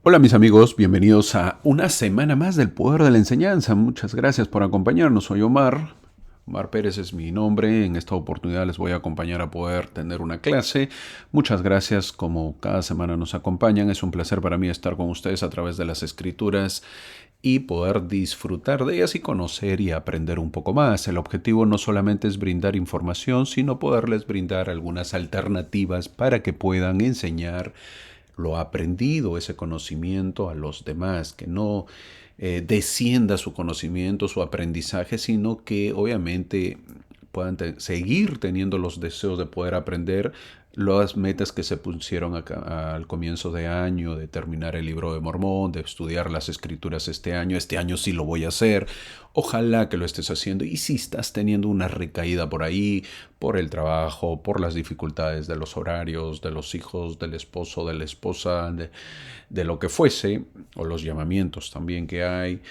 Hola mis amigos, bienvenidos a una semana más del Poder de la Enseñanza. Muchas gracias por acompañarnos. Soy Omar. Omar Pérez es mi nombre. En esta oportunidad les voy a acompañar a poder tener una clase. Muchas gracias, como cada semana nos acompañan. Es un placer para mí estar con ustedes a través de las escrituras y poder disfrutar de ellas y conocer y aprender un poco más. El objetivo no solamente es brindar información, sino poderles brindar algunas alternativas para que puedan enseñar lo aprendido, ese conocimiento a los demás, que no descienda su conocimiento, su aprendizaje, sino que obviamente puedan seguir teniendo los deseos de poder aprender las metas que se pusieron al comienzo de año, de terminar el libro de Mormón, de estudiar las escrituras este año sí lo voy a hacer, ojalá que lo estés haciendo. Y si estás teniendo una recaída por ahí, por el trabajo, por las dificultades de los horarios, de los hijos, del esposo, de la esposa, de lo que fuese, o los llamamientos también que hay,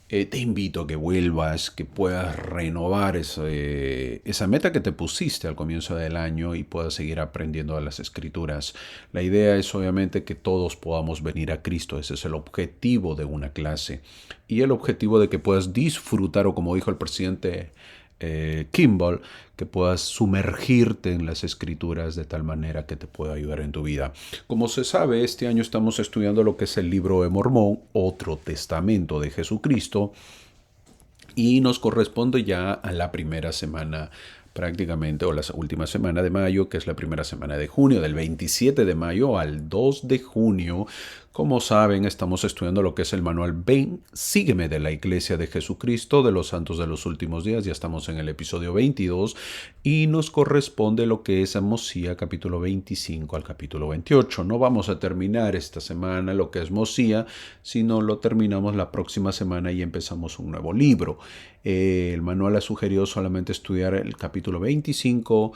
te invito a que vuelvas, que puedas renovar esa meta que te pusiste al comienzo del año y puedas seguir aprendiendo de las escrituras. La idea es obviamente que todos podamos venir a Cristo. Ese es el objetivo de una clase. Y el objetivo de que puedas disfrutar, o como dijo el presidente Kimball, que puedas sumergirte en las escrituras de tal manera que te pueda ayudar en tu vida. Como se sabe, este año estamos estudiando lo que es el libro de Mormón, otro testamento de Jesucristo, y nos corresponde ya a la primera semana prácticamente, o la última semana de mayo, que es la primera semana de junio, del 27 de mayo al 2 de junio. Como saben, estamos estudiando lo que es el manual Ven, sígueme, de la Iglesia de Jesucristo de los Santos de los Últimos Días. Ya estamos en el episodio 22 y nos corresponde lo que es Mosía, capítulo 25 al capítulo 28. No vamos a terminar esta semana lo que es Mosía, sino lo terminamos la próxima semana y empezamos un nuevo libro. El manual ha sugerido solamente estudiar el capítulo 25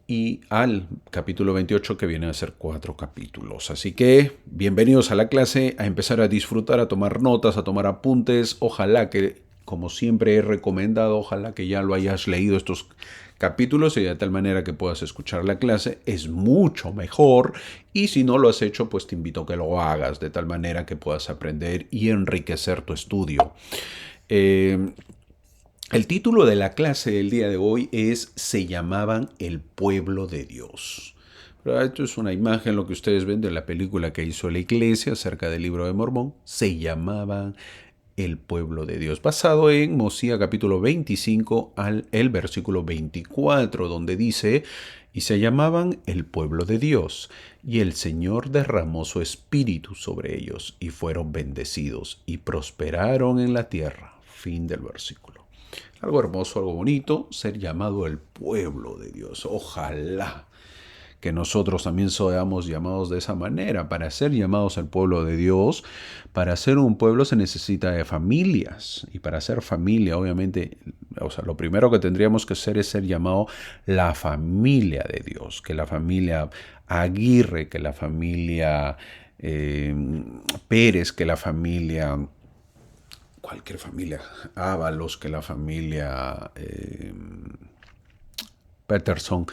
y al capítulo 28, que viene a ser 4 capítulos. Así que bienvenidos a la clase, a empezar a disfrutar, a tomar notas, a tomar apuntes. Ojalá que, como siempre he recomendado, ojalá que ya lo hayas leído estos capítulos y de tal manera que puedas escuchar la clase. Es mucho mejor, y si no lo has hecho, pues te invito a que lo hagas de tal manera que puedas aprender y enriquecer tu estudio. El título de la clase del día de hoy es Se llamaban el pueblo de Dios. Esto es una imagen, lo que ustedes ven de la película que hizo la iglesia acerca del libro de Mormón. Se llamaban el pueblo de Dios, basado en Mosía capítulo 25 al el versículo 24, donde dice: y se llamaban el pueblo de Dios, y el Señor derramó su espíritu sobre ellos, y fueron bendecidos, y prosperaron en la tierra. Fin del versículo. Algo hermoso, algo bonito, ser llamado el pueblo de Dios. Ojalá que nosotros también seamos llamados de esa manera. Para ser llamados al pueblo de Dios, para ser un pueblo se necesita de familias. Y para ser familia, obviamente, lo primero que tendríamos que hacer es ser llamado la familia de Dios. Que la familia Aguirre, que la familia Pérez, que la familia, cualquier familia, Ábalos, que la familia Peterson,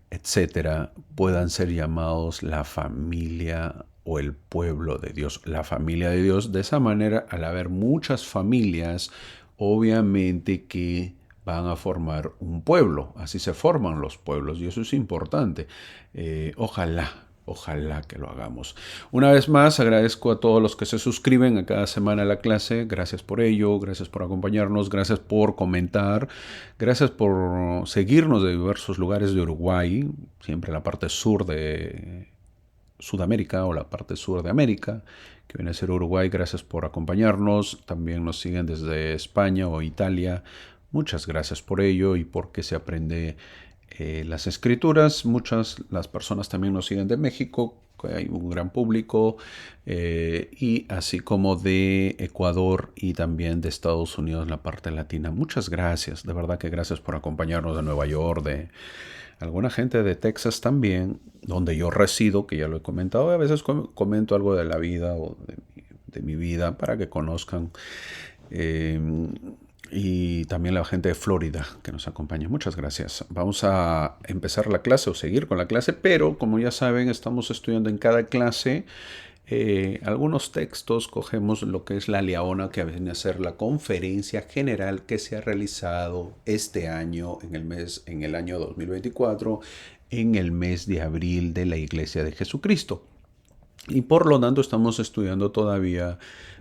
etcétera, puedan ser llamados la familia o el pueblo de Dios, la familia de Dios. De esa manera, al haber muchas familias, obviamente que van a formar un pueblo. Así se forman los pueblos, y eso es importante. Ojalá que lo hagamos. Una vez más, agradezco a todos los que se suscriben a cada semana a la clase. Gracias por ello, gracias por acompañarnos, gracias por comentar, gracias por seguirnos de diversos lugares de Uruguay, siempre la parte sur de Sudamérica, o la parte sur de América, que viene a ser Uruguay. Gracias por acompañarnos. También nos siguen desde España o Italia. Muchas gracias por ello y porque se aprende las escrituras. Las personas también nos siguen de México, que hay un gran público, y así como de Ecuador y también de Estados Unidos, la parte latina. Muchas gracias, de verdad que gracias por acompañarnos, de Nueva York, de alguna gente de Texas también, donde yo resido, que ya lo he comentado. A veces comento algo de la vida o de mi vida para que conozcan. Y también la gente de Florida que nos acompaña. Muchas gracias. Vamos a empezar la clase o seguir con la clase, pero como ya saben, estamos estudiando en cada clase Algunos textos cogemos lo que es la Liaona, que viene a ser la conferencia general que se ha realizado este año, en el año 2024, en el mes de abril de la Iglesia de Jesucristo. Y por lo tanto estamos estudiando todavía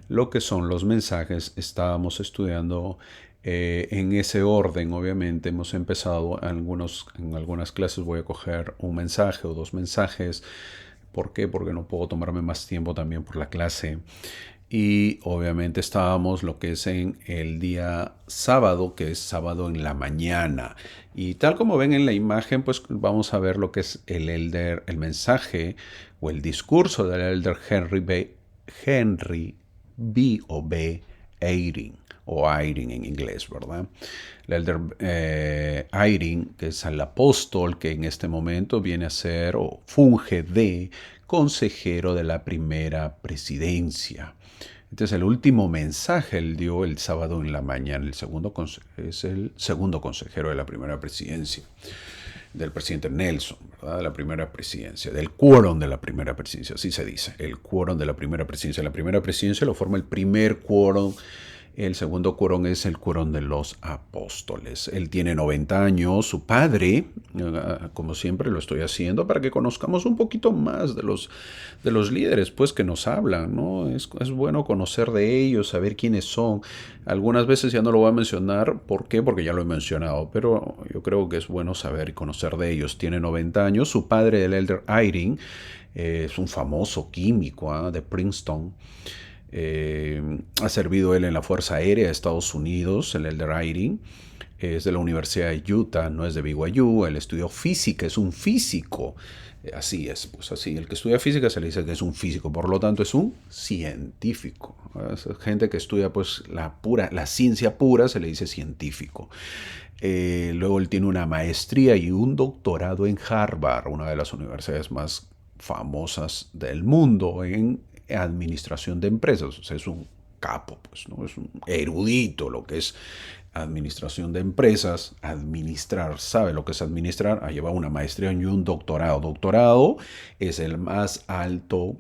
lo que son los mensajes. Estábamos estudiando en ese orden, obviamente. Hemos empezado en algunas clases voy a coger un mensaje o dos mensajes. ¿Por qué? Porque no puedo tomarme más tiempo también por la clase. Y obviamente estábamos lo que es en el día sábado, que es sábado en la mañana. Y tal como ven en la imagen, pues vamos a ver lo que es el mensaje o el discurso del elder Henry B. o B. Eyring, o Eyring en inglés, ¿verdad? El elder Eyring, que es el apóstol que en este momento viene a ser o funge de consejero de la primera presidencia. Este es el último mensaje, él dio el sábado en la mañana. Es el segundo consejero de la primera presidencia, del presidente Nelson, ¿verdad? De la primera presidencia, del quórum de la primera presidencia, así se dice, el quórum de la primera presidencia. La primera presidencia lo forma el primer quórum. El segundo quórum es el quórum de los apóstoles. Él tiene 90 años. Su padre, como siempre lo estoy haciendo, para que conozcamos un poquito más de los líderes pues, que nos hablan, ¿no? Es bueno conocer de ellos, saber quiénes son. Algunas veces ya no lo voy a mencionar. ¿Por qué? Porque ya lo he mencionado. Pero yo creo que es bueno saber y conocer de ellos. Tiene 90 años. Su padre, el elder Eyring, es un famoso químico de Princeton. Ha servido él en la Fuerza Aérea de Estados Unidos, el elder Eyring. Es de la Universidad de Utah, no es de BYU. Él estudió física, es un físico. Así es, pues así. El que estudia física se le dice que es un físico, por lo tanto es un científico. Es gente que estudia pues la ciencia pura se le dice científico. Luego él tiene una maestría y un doctorado en Harvard, una de las universidades más famosas del mundo en administración de empresas. O sea, es un capo, pues, ¿no? Es un erudito lo que es administración de empresas, administrar, sabe lo que es administrar, ha llevado una maestría y un doctorado. Doctorado es el más alto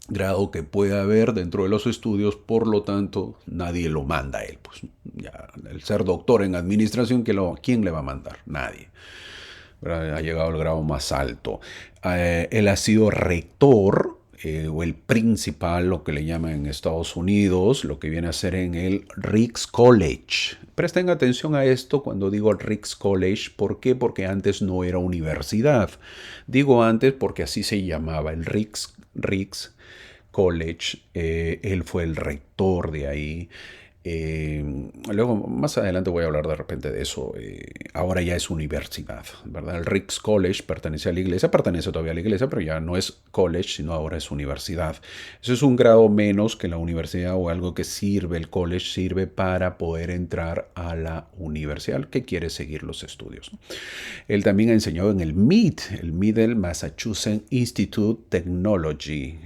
grado que puede haber dentro de los estudios, por lo tanto nadie lo manda a él. Pues ya, el ser doctor en administración, ¿quién le va a mandar? Nadie. Ha llegado al grado más alto. Él ha sido rector o el principal, lo que le llaman en Estados Unidos, lo que viene a ser en el Ricks College. Presten atención a esto cuando digo Ricks College. ¿Por qué? Porque antes no era universidad. Digo antes porque así se llamaba el Ricks College. Él fue el rector de ahí. Luego, más adelante voy a hablar de repente de eso. Ahora ya es universidad, ¿verdad? El Ricks College pertenece a la iglesia, pertenece todavía a la iglesia, pero ya no es college, sino ahora es universidad. Eso es un grado menos que la universidad o algo que sirve, el college sirve para poder entrar a la universidad que quiere seguir los estudios. Él también ha enseñado en el Middle Massachusetts Institute Technology.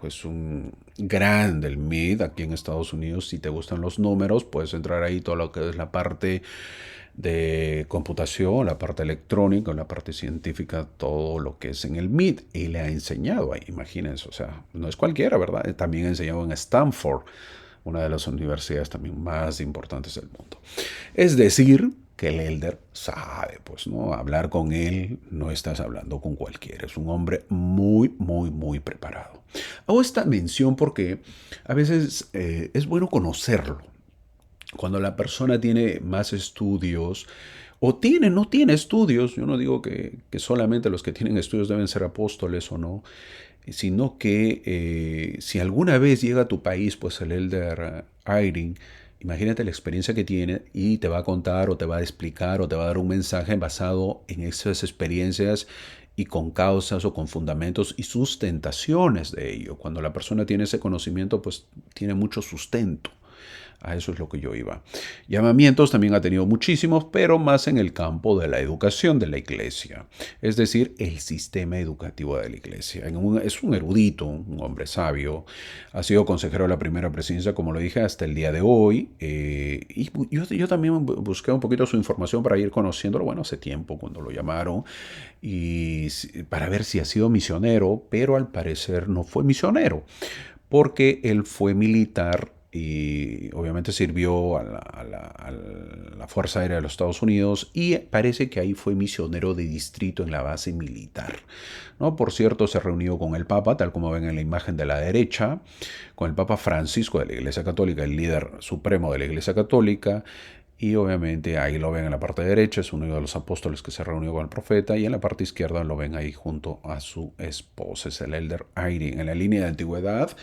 Es un grande el MIT aquí en Estados Unidos. Si te gustan los números, puedes entrar ahí todo lo que es la parte de computación, la parte electrónica, la parte científica, todo lo que es en el MIT. Y le ha enseñado ahí, imagínense, o sea, no es cualquiera, ¿verdad? También ha enseñado en Stanford, una de las universidades también más importantes del mundo. Es decir, que el elder sabe, pues, ¿no? Hablar con él no estás hablando con cualquiera. Es un hombre muy, muy, muy preparado. Hago esta mención porque a veces es bueno conocerlo. Cuando la persona tiene más estudios o no tiene estudios, yo no digo que solamente los que tienen estudios deben ser apóstoles o no, sino que si alguna vez llega a tu país, pues el elder Eyring, imagínate la experiencia que tiene y te va a contar o te va a explicar o te va a dar un mensaje basado en esas experiencias y con causas o con fundamentos y sustentaciones de ello. Cuando la persona tiene ese conocimiento, pues tiene mucho sustento. A eso es lo que yo iba. Llamamientos también ha tenido muchísimos, pero más en el campo de la educación de la iglesia. Es decir, el sistema educativo de la iglesia. Es un erudito, un hombre sabio. Ha sido consejero de la primera presidencia, como lo dije, hasta el día de hoy. Y yo también busqué un poquito su información para ir conociéndolo, bueno, hace tiempo cuando lo llamaron, y para ver si ha sido misionero, pero al parecer no fue misionero, porque él fue militar y obviamente sirvió a la Fuerza Aérea de los Estados Unidos y parece que ahí fue misionero de distrito en la base militar. ¿No? Por cierto, se reunió con el Papa, tal como ven en la imagen de la derecha, con el Papa Francisco de la Iglesia Católica, el líder supremo de la Iglesia Católica. Y obviamente ahí lo ven en la parte derecha, es uno de los apóstoles que se reunió con el profeta, y en la parte izquierda lo ven ahí junto a su esposa, es el Elder Eyring. En la línea de antigüedad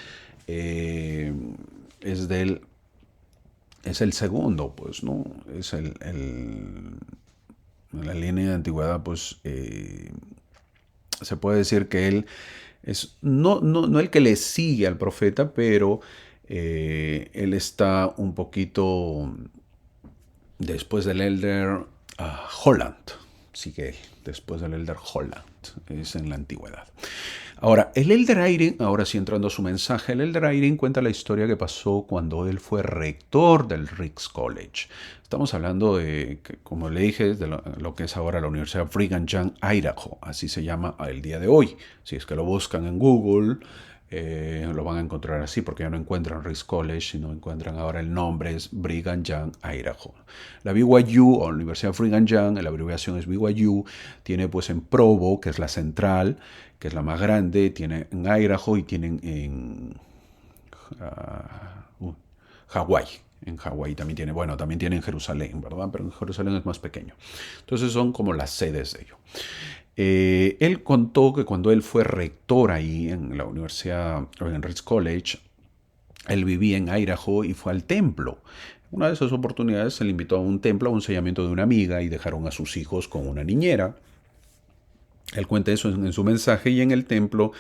eh, es el segundo, pues, ¿no? Es en la línea de antigüedad, pues, se puede decir que él es no el que le sigue al profeta, pero él está un poquito después del Elder Holland. Sigue él, después del Elder Holland. Es en la antigüedad. Ahora, el Elder Eyring, ahora sí entrando a su mensaje, el Elder Eyring cuenta la historia que pasó cuando él fue rector del Ricks College. Estamos hablando de, como le dije, de lo que es ahora la Universidad Brigham Young, Idaho. Así se llama el día de hoy. Si es que lo buscan en Google, lo van a encontrar así, porque ya no encuentran Ricks College, sino encuentran ahora el nombre es Brigham Young, Idaho. La BYU, o Universidad Brigham Young, la abreviación es BYU, tiene pues en Provo, que es la central, que es la más grande, tiene en Idaho y tienen en Hawái. En Hawái también tiene, bueno, también tiene en Jerusalén, ¿verdad? Pero en Jerusalén es más pequeño. Entonces son como las sedes de ello. Él contó que cuando él fue rector ahí en la universidad, en Ricks College, él vivía en Idaho y fue al templo. Una de esas oportunidades se le invitó a un templo, a un sellamiento de una amiga, y dejaron a sus hijos con una niñera. Él cuenta eso en su mensaje, y en el templo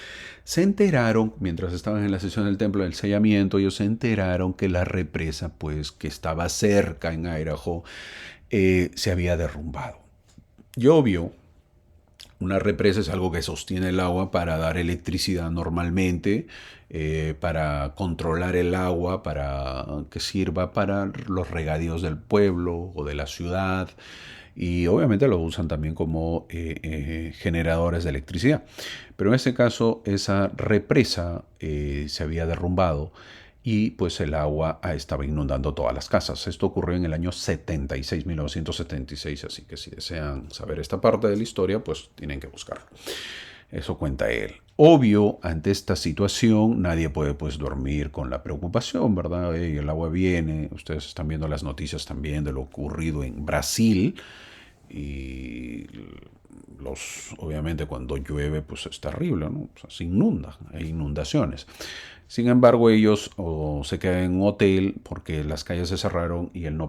se enteraron, mientras estaban en la sesión del templo del sellamiento, ellos se enteraron que la represa, pues, que estaba cerca en Idaho, se había derrumbado. Y obvio, una represa es algo que sostiene el agua para dar electricidad normalmente, para controlar el agua, para que sirva para los regadíos del pueblo o de la ciudad, y obviamente lo usan también como generadores de electricidad. Pero en este caso esa represa se había derrumbado y pues el agua estaba inundando todas las casas. Esto ocurrió en el año 76, 1976, así que si desean saber esta parte de la historia, pues tienen que buscarlo. Eso cuenta él. Obvio, ante esta situación, nadie puede pues dormir con la preocupación, ¿verdad? El agua viene, ustedes están viendo las noticias también de lo ocurrido en Brasil, y obviamente cuando llueve pues es terrible, ¿no? O sea, se inunda, hay inundaciones. Sin embargo, ellos se quedan en un hotel porque las calles se cerraron y él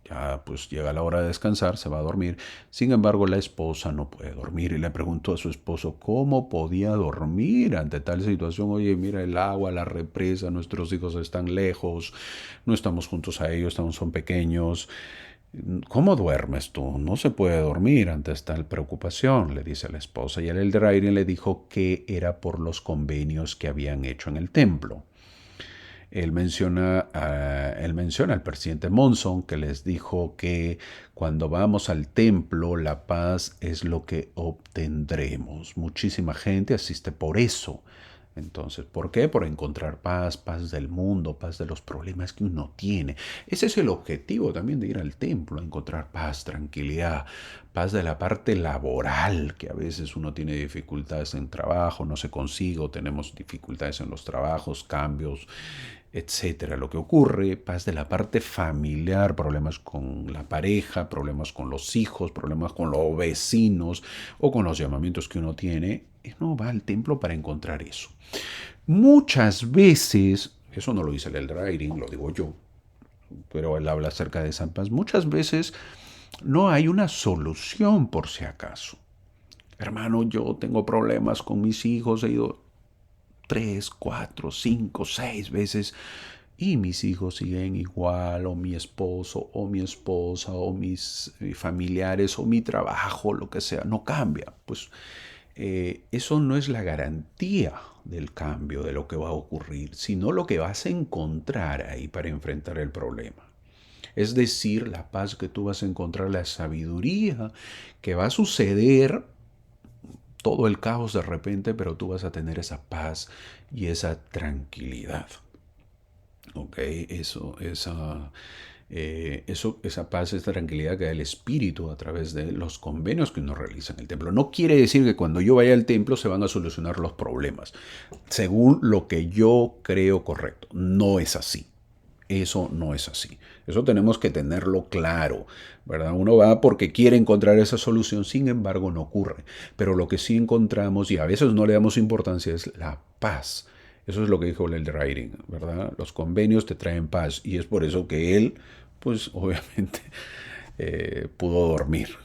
ya pues llega la hora de descansar, se va a dormir. Sin embargo, la esposa no puede dormir y le preguntó a su esposo cómo podía dormir ante tal situación. Oye, mira el agua, la represa, nuestros hijos están lejos, no estamos juntos a ellos, son pequeños. ¿Cómo duermes tú? No se puede dormir ante tal preocupación, le dice la esposa. Y el Elder Eyring le dijo que era por los convenios que habían hecho en el templo. Él menciona al presidente Monson, que les dijo que cuando vamos al templo, la paz es lo que obtendremos. Muchísima gente asiste por eso. Entonces, ¿por qué? Por encontrar paz, paz del mundo, paz de los problemas que uno tiene. Ese es el objetivo también de ir al templo, encontrar paz, tranquilidad, paz de la parte laboral, que a veces uno tiene dificultades en trabajo, no se consigue, o tenemos dificultades en los trabajos, cambios, etcétera. Lo que ocurre, paz de la parte familiar, problemas con la pareja, problemas con los hijos, problemas con los vecinos o con los llamamientos que uno tiene, uno va al templo para encontrar eso. Muchas veces, eso no lo dice el Elder Eyring, lo digo yo, pero él habla acerca de esa paz. Muchas veces no hay una solución por si acaso. Hermano, yo tengo problemas con mis hijos, he ido 3, 4, 5, 6 veces y mis hijos siguen igual, o mi esposo, o mi esposa, o mis familiares, o mi trabajo, lo que sea, no cambia. Pues eso no es la garantía del cambio, de lo que va a ocurrir, sino lo que vas a encontrar ahí para enfrentar el problema. Es decir, la paz que tú vas a encontrar, la sabiduría que va a suceder, todo el caos de repente, pero tú vas a tener esa paz y esa tranquilidad. ¿Ok? Esa paz, esa tranquilidad que da el espíritu a través de los convenios que uno realiza en el templo. No quiere decir que cuando yo vaya al templo se van a solucionar los problemas, según lo que yo creo correcto. No es así. Eso no es así. Eso tenemos que tenerlo claro, ¿verdad? Uno va porque quiere encontrar esa solución, sin embargo no ocurre. Pero lo que sí encontramos, y a veces no le damos importancia, es la paz. Eso es lo que dijo el Elder Writing, ¿verdad? Los convenios te traen paz y es por eso que él, pues obviamente, pudo dormir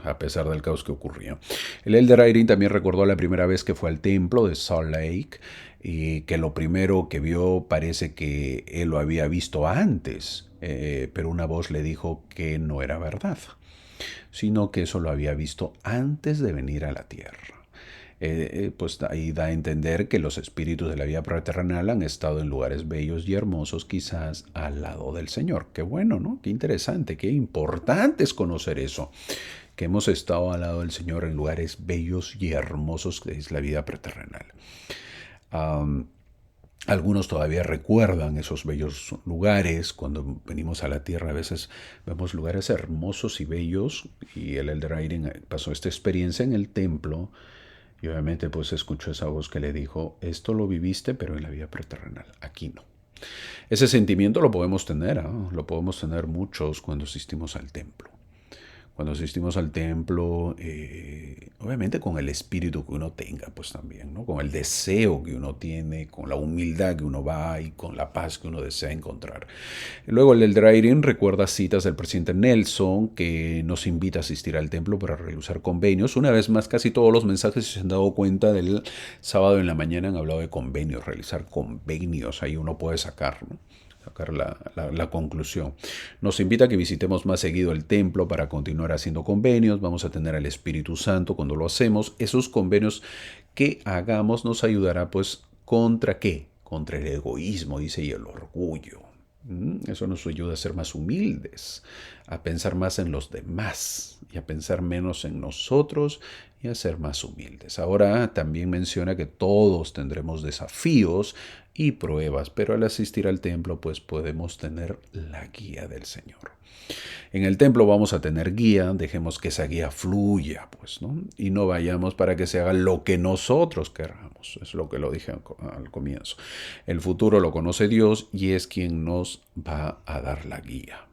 a pesar del caos que ocurría. El Elder Irene también recordó la primera vez que fue al templo de Salt Lake y que lo primero que vio parece que él lo había visto antes, pero una voz le dijo que no era verdad, sino que eso lo había visto antes de venir a la tierra. Pues ahí da a entender que los espíritus de la vida terrenal han estado en lugares bellos y hermosos, quizás al lado del Señor. Qué bueno, ¿no? Qué interesante, qué importante es conocer eso, que hemos estado al lado del Señor en lugares bellos y hermosos, que es la vida preterrenal. Algunos todavía recuerdan esos bellos lugares. Cuando venimos a la tierra a veces vemos lugares hermosos y bellos, y el Elder Irene pasó esta experiencia en el templo. Y obviamente pues escuchó esa voz que le dijo, esto lo viviste pero en la vida preterrenal, aquí no. Ese sentimiento lo podemos tener, lo podemos tener muchos cuando asistimos al templo. Cuando asistimos al templo, obviamente con el espíritu que uno tenga, pues también, ¿no? Con el deseo que uno tiene, con la humildad que uno va y con la paz que uno desea encontrar. Luego el Elder Irene recuerda citas del presidente Nelson que nos invita a asistir al templo para realizar convenios. Una vez más, casi todos los mensajes, si se han dado cuenta, del sábado en la mañana han hablado de convenios, realizar convenios. Ahí uno puede sacar, ¿no? Sacar la conclusión. Nos invita a que visitemos más seguido el templo para continuar haciendo convenios. Vamos a tener al Espíritu Santo cuando lo hacemos. Esos convenios que hagamos nos ayudará, pues, ¿contra qué? Contra el egoísmo, dice, y el orgullo. Eso nos ayuda a ser más humildes, a pensar más en los demás y a pensar menos en nosotros y a ser más humildes. Ahora también menciona que todos tendremos desafíos y pruebas, pero al asistir al templo pues podemos tener la guía del Señor. En el templo vamos a tener guía, dejemos que esa guía fluya, pues, ¿no? Y no vayamos para que se haga lo que nosotros queramos. Es lo que lo dije al comienzo. El futuro lo conoce Dios y es quien nos va a dar la guía.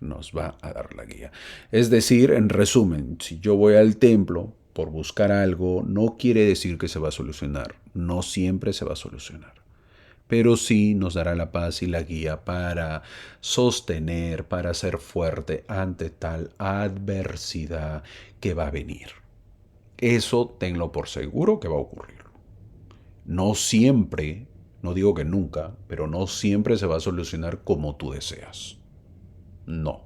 Nos va a dar la guía. Es decir, en resumen, si yo voy al templo por buscar algo, no quiere decir que se va a solucionar. No siempre se va a solucionar, pero sí nos dará la paz y la guía para sostener, para ser fuerte ante tal adversidad que va a venir. Eso tenlo por seguro que va a ocurrir. No siempre, no digo que nunca, pero no siempre se va a solucionar como tú deseas. No,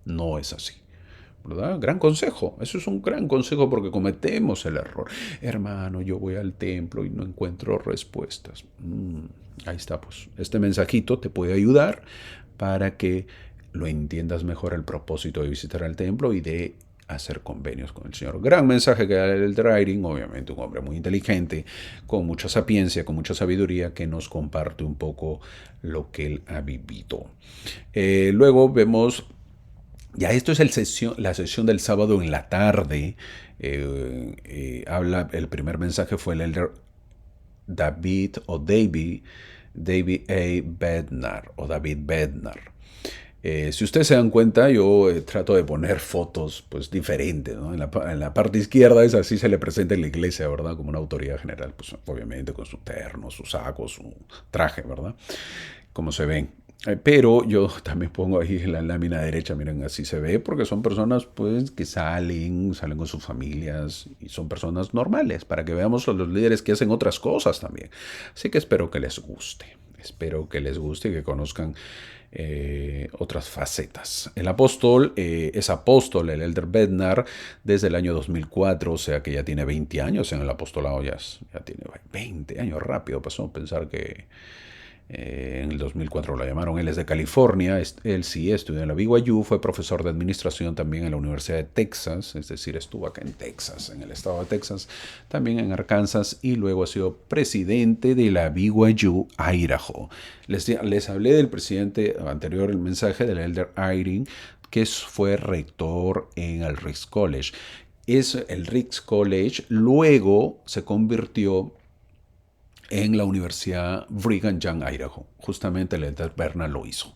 no es así. ¿Verdad? Gran consejo. Eso es un gran consejo porque cometemos el error. Hermano, yo voy al templo y no encuentro respuestas. Ahí está, pues. Este mensajito te puede ayudar para que lo entiendas mejor el propósito de visitar al templo y de hacer convenios con el Señor. Gran mensaje que da el Writing, obviamente un hombre muy inteligente, con mucha sapiencia, con mucha sabiduría, que nos comparte un poco lo que él ha vivido. Luego vemos... Ya esto es la sesión del sábado en la tarde. El primer mensaje fue el elder David A. Bednar o David Bednar. Si ustedes se dan cuenta, yo trato de poner fotos pues diferentes, ¿no? En la parte izquierda es así se le presenta en la iglesia, ¿verdad? Como una autoridad general, pues obviamente con su terno, su saco, su traje, ¿verdad? Como se ven. Pero yo también pongo ahí en la lámina derecha, miren, así se ve, porque son personas pues que salen con sus familias y son personas normales, para que veamos a los líderes que hacen otras cosas también. Así que espero que les guste. Espero que les guste y que conozcan otras facetas. El apóstol es apóstol, el Elder Bednar, desde el año 2004, o sea que ya tiene 20 años en el apostolado, ya tiene 20 años, rápido pasó, pensar que en el 2004 lo llamaron. Él es de California, él sí estudió en la BYU, fue profesor de administración también en la Universidad de Texas, es decir, estuvo acá en Texas, en el estado de Texas, también en Arkansas, y luego ha sido presidente de la BYU Idaho. Les hablé del presidente anterior, el mensaje del Elder Eyring, que fue rector en el Ricks College. El Ricks College luego se convirtió en la Universidad Brigham Young, Idaho. Justamente el Elder Bernard lo hizo.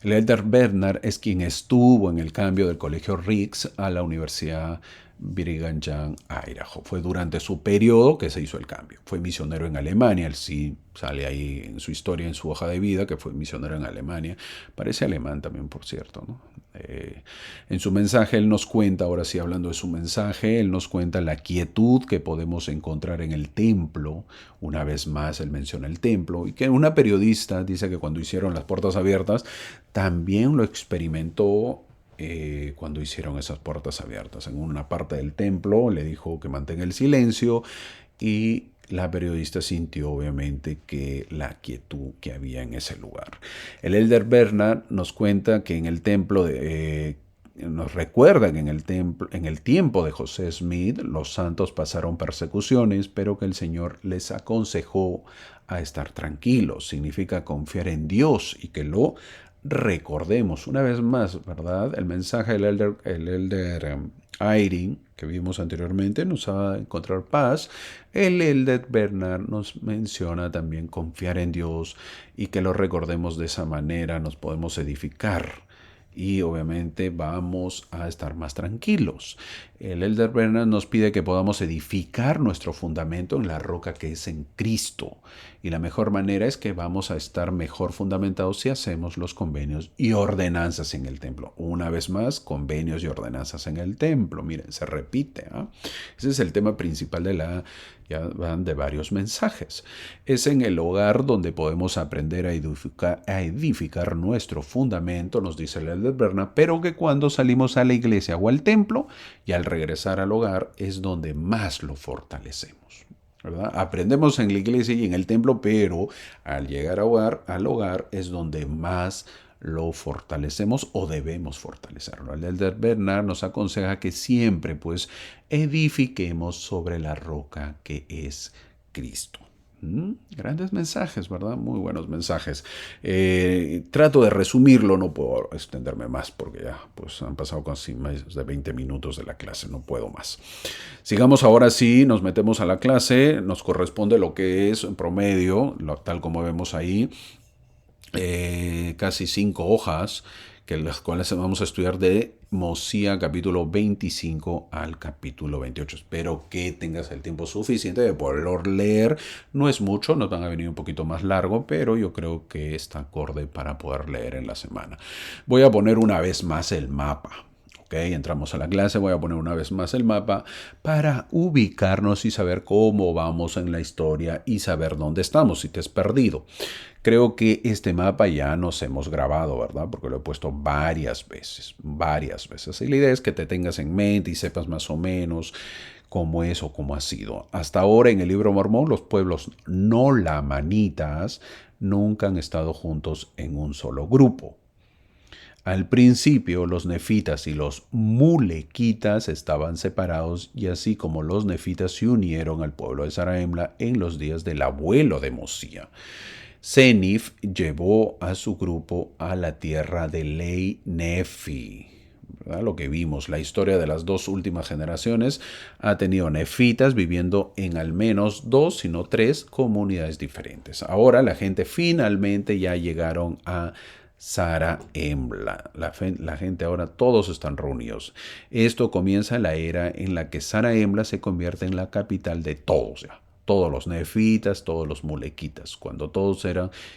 El Elder Bernard es quien estuvo en el cambio del Colegio Ricks a la Universidad Brigham Young, Idaho. Fue durante su periodo que se hizo el cambio. Fue misionero en Alemania. Él sí sale ahí en su historia, en su hoja de vida, que fue misionero en Alemania. Parece alemán también, por cierto, ¿no? En su mensaje él nos cuenta, ahora sí hablando de su mensaje, él nos cuenta la quietud que podemos encontrar en el templo. Una vez más él menciona el templo, y que una periodista dice que cuando hicieron las puertas abiertas también lo experimentó cuando hicieron esas puertas abiertas. En una parte del templo le dijo que mantenga el silencio, y la periodista sintió obviamente que la quietud que había en ese lugar. El Elder Bernard nos cuenta que en el templo nos recuerda que en el tiempo de José Smith los santos pasaron persecuciones, pero que el Señor les aconsejó a estar tranquilos. Significa confiar en Dios y que lo recordemos una vez más, ¿verdad? El mensaje del Elder Eyring, que vimos anteriormente, nos va a encontrar paz. El Elder Bernard nos menciona también confiar en Dios, y que lo recordemos de esa manera nos podemos edificar y obviamente vamos a estar más tranquilos. El Elder Bernard nos pide que podamos edificar nuestro fundamento en la roca que es en Cristo. Y la mejor manera es que vamos a estar mejor fundamentados si hacemos los convenios y ordenanzas en el templo. Una vez más, convenios y ordenanzas en el templo. Miren, se repite. Ese es el tema principal ya van de varios mensajes. Es en el hogar donde podemos aprender a edificar nuestro fundamento, nos dice el Elder Bernard, pero que cuando salimos a la iglesia o al templo y al regresar al hogar es donde más lo fortalecemos, ¿verdad? Aprendemos en la iglesia y en el templo, pero al llegar al hogar es donde más lo fortalecemos o debemos fortalecerlo. El Elder Bernard nos aconseja que siempre pues edifiquemos sobre la roca que es Cristo. Grandes mensajes, ¿verdad? Muy buenos mensajes. Trato de resumirlo, no puedo extenderme más porque ya pues han pasado casi más de 20 minutos de la clase, no puedo más. Sigamos ahora sí, nos metemos a la clase, nos corresponde lo que es en promedio, tal como vemos ahí, casi 5 hojas, que las cuales vamos a estudiar de Mosía capítulo 25 al capítulo 28. Espero que tengas el tiempo suficiente de poderlo leer. No es mucho, nos van a venir un poquito más largo, pero yo creo que está acorde para poder leer en la semana. Voy a poner una vez más el mapa. Ok, entramos a la clase, voy a poner una vez más el mapa para ubicarnos y saber cómo vamos en la historia y saber dónde estamos, si te has perdido. Creo que este mapa ya nos hemos grabado, ¿verdad? Porque lo he puesto varias veces. Y la idea es que te tengas en mente y sepas más o menos cómo es o cómo ha sido. Hasta ahora en el libro Mormón, los pueblos no lamanitas nunca han estado juntos en un solo grupo. Al principio los nefitas y los mulequitas estaban separados, y así como los nefitas se unieron al pueblo de Zarahemla en los días del abuelo de Mosía. Senif llevó a su grupo a la tierra de Lei Nefi. ¿Verdad? Lo que vimos, la historia de las dos últimas generaciones ha tenido nefitas viviendo en al menos 2, si no 3 comunidades diferentes. Ahora la gente finalmente ya llegaron a Zarahemla. La gente ahora, todos están reunidos. Esto comienza la era en la que Zarahemla se convierte en la capital de todos ya. Todos los nefitas, todos los mulequitas, cuando todos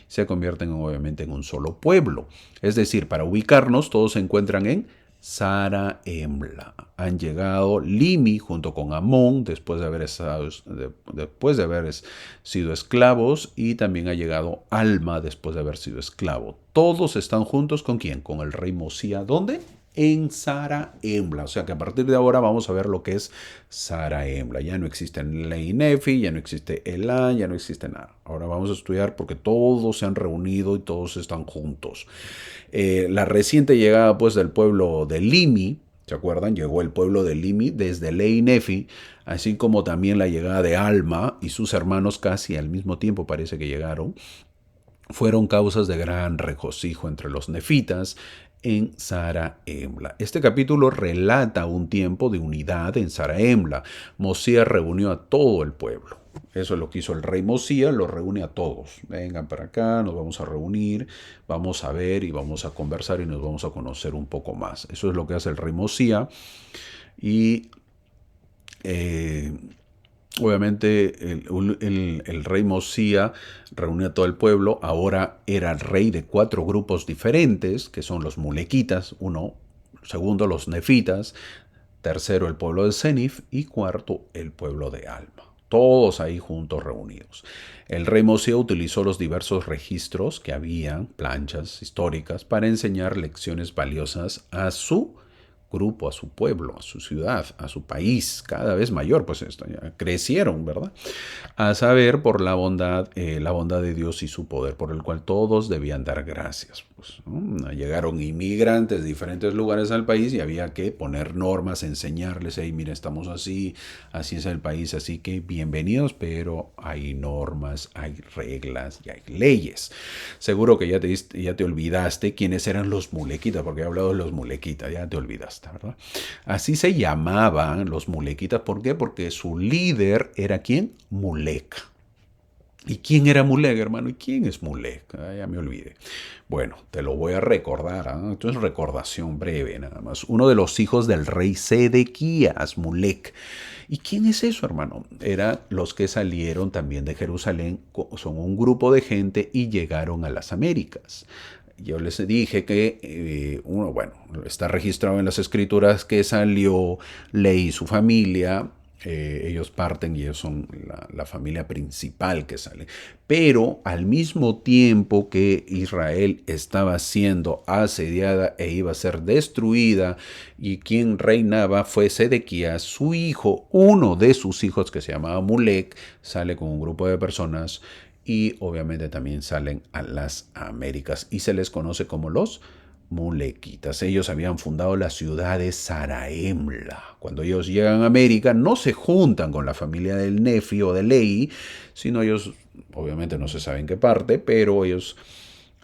se convierten obviamente en un solo pueblo. Es decir, para ubicarnos, todos se encuentran en Sara-Emla. Han llegado Limi junto con Amón después de haber sido esclavos, y también ha llegado Alma después de haber sido esclavo. Todos están juntos ¿con quién? Con el rey Mosía. ¿Dónde? En Sara-Emla. O sea que a partir de ahora vamos a ver lo que es Sara-Emla. Ya no existe Ley Nefi, ya no existe Elán, ya no existe nada. Ahora vamos a estudiar porque todos se han reunido y todos están juntos. La reciente llegada pues del pueblo de Limi, ¿se acuerdan? Llegó el pueblo de Limi desde Ley Nefi, así como también la llegada de Alma y sus hermanos casi al mismo tiempo parece que llegaron. Fueron causas de gran regocijo entre los nefitas en Sara-Emla. Este capítulo relata un tiempo de unidad en Sara-Emla. Mosías reunió a todo el pueblo. Eso es lo que hizo el rey Mosías, lo reúne a todos. Vengan para acá, nos vamos a reunir, vamos a ver y vamos a conversar y nos vamos a conocer un poco más. Eso es lo que hace el rey Mosías. Y obviamente el rey Mosía reunió a todo el pueblo. Ahora era el rey de 4 grupos diferentes, que son los mulequitas, uno, segundo los nefitas, tercero el pueblo de Zenif y cuarto el pueblo de Alma. Todos ahí juntos reunidos. El rey Mosía utilizó los diversos registros que había, planchas históricas, para enseñar lecciones valiosas a su grupo, a su pueblo, a su ciudad, a su país, cada vez mayor, pues esto, ya crecieron, ¿verdad? A saber, por la bondad de Dios y su poder, por el cual todos debían dar gracias. Pues, ¿no? Llegaron inmigrantes de diferentes lugares al país y había que poner normas, enseñarles, hey, mira, estamos así, así es el país, así que bienvenidos, pero hay normas, hay reglas y hay leyes. Seguro que ya te olvidaste quiénes eran los mulequitas, porque he hablado de los mulequitas, ya te olvidaste, ¿verdad? Así se llamaban los mulequitas. ¿Por qué? Porque su líder era ¿quién? Mulek. ¿Y quién era Mulek, hermano? ¿Y quién es Mulek? Ya me olvidé. Bueno, te lo voy a recordar. Entonces, recordación breve nada más. Uno de los hijos del rey Sedequías, Mulek. ¿Y quién es eso, hermano? Eran los que salieron también de Jerusalén. Son un grupo de gente y llegaron a las Américas. Yo les dije que está registrado en las escrituras que salió Leí y su familia. Ellos parten y ellos son la familia principal que sale. Pero al mismo tiempo que Israel estaba siendo asediada e iba a ser destruida, y quien reinaba fue Sedequías, su hijo, uno de sus hijos que se llamaba Mulek, sale con un grupo de personas y obviamente también salen a las Américas y se les conoce como los mulequitas. Ellos habían fundado la ciudad de Sara-Emla. Cuando ellos llegan a América no se juntan con la familia del Nefi o de Leí, sino ellos obviamente no se sabe en qué parte, pero ellos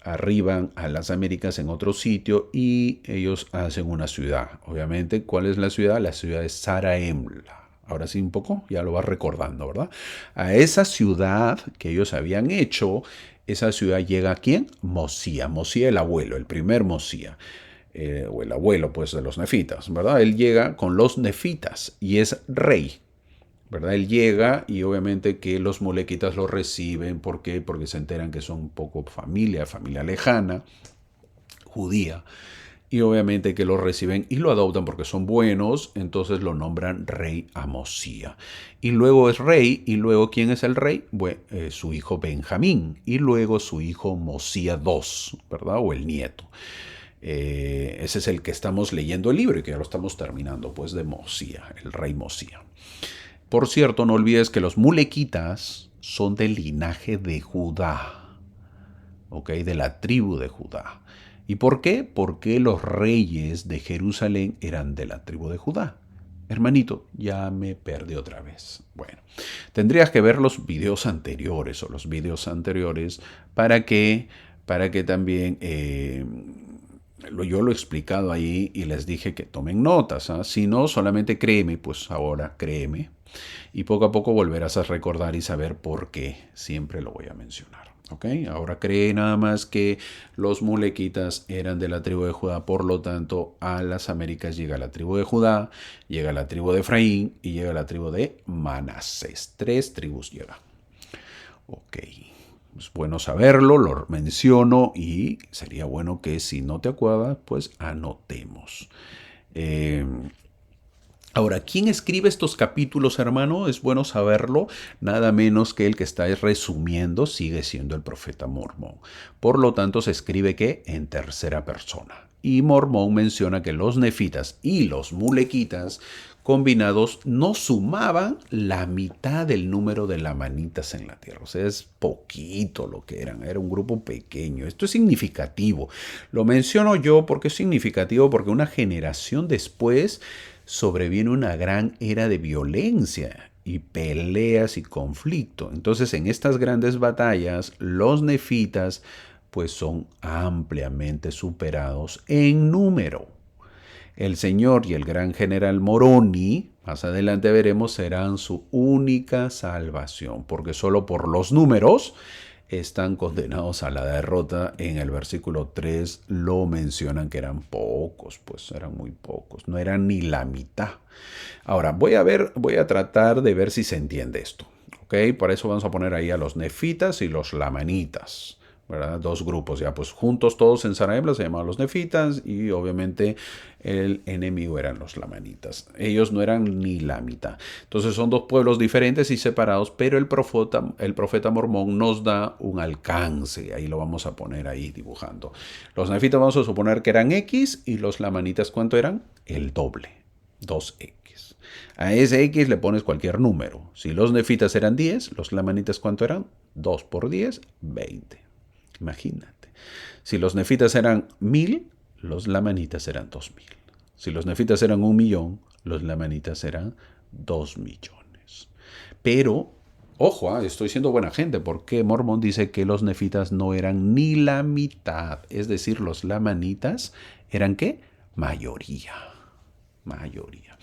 arriban a las Américas en otro sitio y ellos hacen una ciudad. Obviamente, ¿cuál es la ciudad? La ciudad de Sara-Emla. Ahora sí un poco, ya lo vas recordando, ¿verdad? A esa ciudad que ellos habían hecho, esa ciudad llega a ¿quién? Mosía. Mosía el abuelo, el primer Mosía. O el abuelo pues de los nefitas, ¿verdad? Él llega con los nefitas y es rey, ¿verdad? Él llega y obviamente que los molequitas lo reciben. ¿Por qué? Porque se enteran que son un poco familia lejana, judía. Y obviamente que lo reciben y lo adoptan porque son buenos, entonces lo nombran rey a Mosía. Y luego es rey, y luego ¿quién es el rey? Bueno, su hijo Benjamín, y luego su hijo Mosía II, ¿verdad? O el nieto. Ese es el que estamos leyendo el libro y que ya lo estamos terminando, pues de Mosía, el rey Mosía. Por cierto, no olvides que los mulequitas son del linaje de Judá, ¿ok? De la tribu de Judá. ¿Y por qué? Porque los reyes de Jerusalén eran de la tribu de Judá. Hermanito, ya me perdí otra vez. Bueno, tendrías que ver los videos anteriores para que también yo lo he explicado ahí y les dije que tomen notas. Si no, solamente créeme, pues ahora créeme. Y poco a poco volverás a recordar y saber por qué siempre lo voy a mencionar. ¿Okay? Ahora cree nada más que los mulequitas eran de la tribu de Judá, por lo tanto a las Américas llega la tribu de Judá, llega la tribu de Efraín y llega la tribu de Manasés. 3 tribus llega. Ok, es bueno saberlo, lo menciono y sería bueno que si no te acuerdas, pues anotemos. Eh, Ahora, ¿quién escribe estos capítulos, hermano? Es bueno saberlo. Nada menos que el que está resumiendo sigue siendo el profeta Mormón. Por lo tanto, se escribe que en tercera persona. Y Mormón menciona que los nefitas y los mulequitas combinados no sumaban la mitad del número de lamanitas en la tierra. O sea, es poquito lo que eran. Era un grupo pequeño. Esto es significativo. Lo menciono yo porque es significativo porque una generación después sobreviene una gran era de violencia y peleas y conflicto. Entonces, en estas grandes batallas, los nefitas pues son ampliamente superados en número. El señor y el gran general Moroni, más adelante veremos, serán su única salvación, porque solo por los números están condenados a la derrota. En el versículo 3 lo mencionan que eran pocos, pues eran muy pocos, no eran ni la mitad. Ahora, voy a tratar de ver si se entiende esto. ¿Ok? Por eso vamos a poner ahí a los nefitas y los lamanitas. ¿Verdad? Dos grupos, ya pues juntos todos en Saraemla se llamaban los nefitas y obviamente el enemigo eran los lamanitas. Ellos no eran ni la mitad. Entonces son dos pueblos diferentes y separados, pero el profeta Mormón nos da un alcance. Ahí lo vamos a poner ahí dibujando. Los nefitas vamos a suponer que eran X y los lamanitas ¿cuánto eran? El doble, 2X. A ese X le pones cualquier número. Si los nefitas eran 10, los lamanitas ¿cuánto eran? 2 por 10, 20. Imagínate. Si los nefitas eran 1000, los lamanitas eran 2000. Si los nefitas eran 1.000.000, los lamanitas eran 2.000.000. Pero, ojo, estoy siendo buena gente, porque Mormón dice que los nefitas no eran ni la mitad. Es decir, los lamanitas eran ¿qué? Mayoría. Mayoría.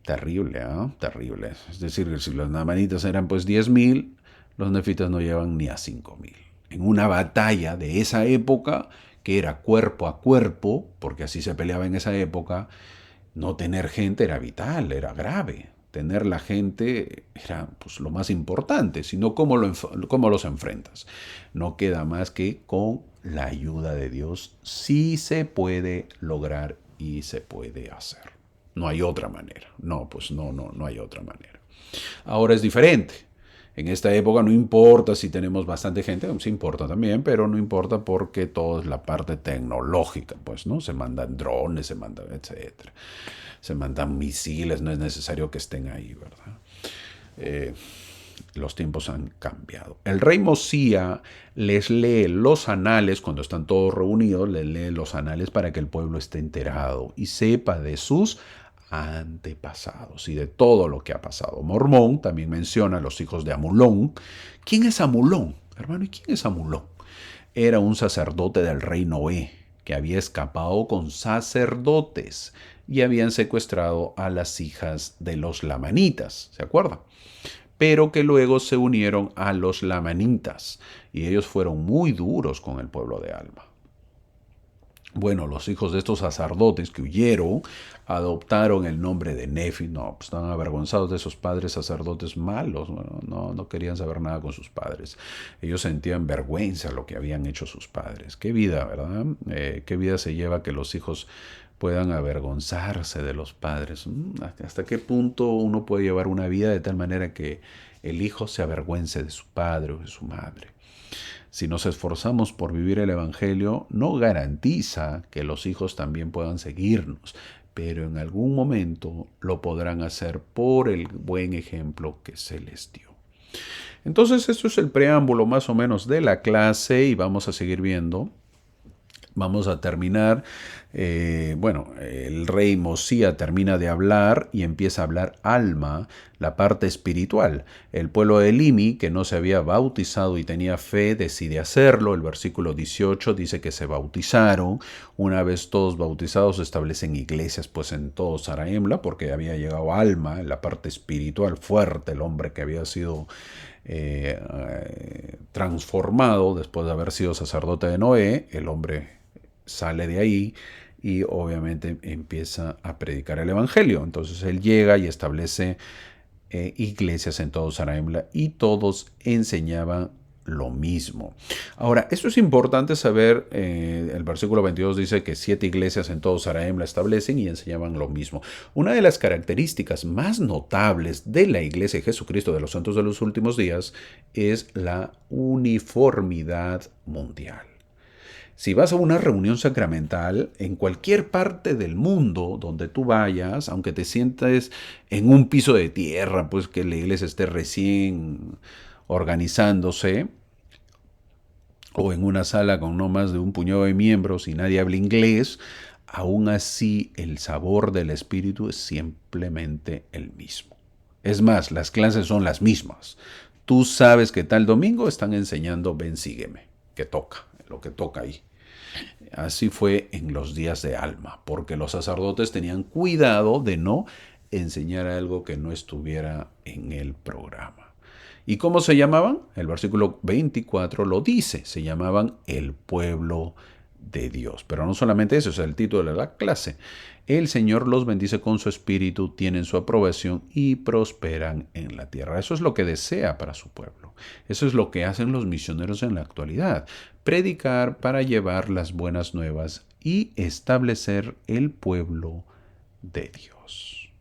Terrible, ¿eh? Terrible. Es decir, si los lamanitas eran pues 10.000, los nefitas no llevan ni a 5.000. En una batalla de esa época, que era cuerpo a cuerpo, porque así se peleaba en esa época, no tener gente era vital, era grave. Tener la gente era pues, lo más importante, sino cómo los enfrentas. No queda más que con la ayuda de Dios sí se puede lograr y se puede hacer. No hay otra manera. No, pues no hay otra manera. Ahora es diferente. En esta época no importa si tenemos bastante gente, sí importa también, pero no importa porque todo es la parte tecnológica, pues, ¿no? Se mandan drones, se mandan, etcétera. Se mandan misiles, no es necesario que estén ahí, ¿verdad? Los tiempos han cambiado. El rey Mosía les lee los anales, cuando están todos reunidos, les lee los anales para que el pueblo esté enterado y sepa de sus antepasados y de todo lo que ha pasado. Mormón también menciona a los hijos de Amulón. ¿Quién es Amulón? Hermano, ¿y quién es Amulón? Era un sacerdote del rey Noé que había escapado con sacerdotes y habían secuestrado a las hijas de los lamanitas, ¿se acuerdan? Pero que luego se unieron a los lamanitas y ellos fueron muy duros con el pueblo de Alma. Bueno, los hijos de estos sacerdotes que huyeron adoptaron el nombre de Nefi. No, pues estaban avergonzados de esos padres sacerdotes malos. Bueno, no querían saber nada con sus padres. Ellos sentían vergüenza lo que habían hecho sus padres. Qué vida, ¿verdad? Qué vida se lleva que los hijos puedan avergonzarse de los padres. ¿Hasta qué punto uno puede llevar una vida de tal manera que el hijo se avergüence de su padre o de su madre? Si nos esforzamos por vivir el Evangelio, no garantiza que los hijos también puedan seguirnos, pero en algún momento lo podrán hacer por el buen ejemplo que se les dio. Entonces, esto es el preámbulo más o menos de la clase y vamos a seguir viendo. Vamos a terminar, el rey Mosía termina de hablar y empieza a hablar Alma, la parte espiritual. El pueblo de Elimi, que no se había bautizado y tenía fe, decide hacerlo. El versículo 18 dice que se bautizaron. Una vez todos bautizados, se establecen iglesias pues en todo Saraemla, porque había llegado Alma, la parte espiritual fuerte, el hombre que había sido transformado después de haber sido sacerdote de Noé. El hombre sale de ahí y obviamente empieza a predicar el evangelio. Entonces él llega y establece iglesias en todo Saraemla y todos enseñaban lo mismo. Ahora, esto es importante saber, el versículo 22 dice que 7 iglesias en todo Saraem la establecen y enseñaban lo mismo. Una de las características más notables de la Iglesia de Jesucristo de los Santos de los Últimos Días es la uniformidad mundial. Si vas a una reunión sacramental, en cualquier parte del mundo donde tú vayas, aunque te sientes en un piso de tierra, pues que la iglesia esté recién organizándose, o en una sala con no más de un puñado de miembros y nadie habla inglés, aún así el sabor del espíritu es simplemente el mismo. Es más, las clases son las mismas. Tú sabes que tal domingo están enseñando Ven, sígueme, que toca, lo que toca ahí. Así fue en los días de Alma, porque los sacerdotes tenían cuidado de no enseñar algo que no estuviera en el programa. ¿Y cómo se llamaban? El versículo 24 lo dice, se llamaban el pueblo de Dios. Pero no solamente eso, es el título de la clase. El Señor los bendice con su espíritu, tienen su aprobación y prosperan en la tierra. Eso es lo que desea para su pueblo. Eso es lo que hacen los misioneros en la actualidad. Predicar para llevar las buenas nuevas y establecer el pueblo de Dios.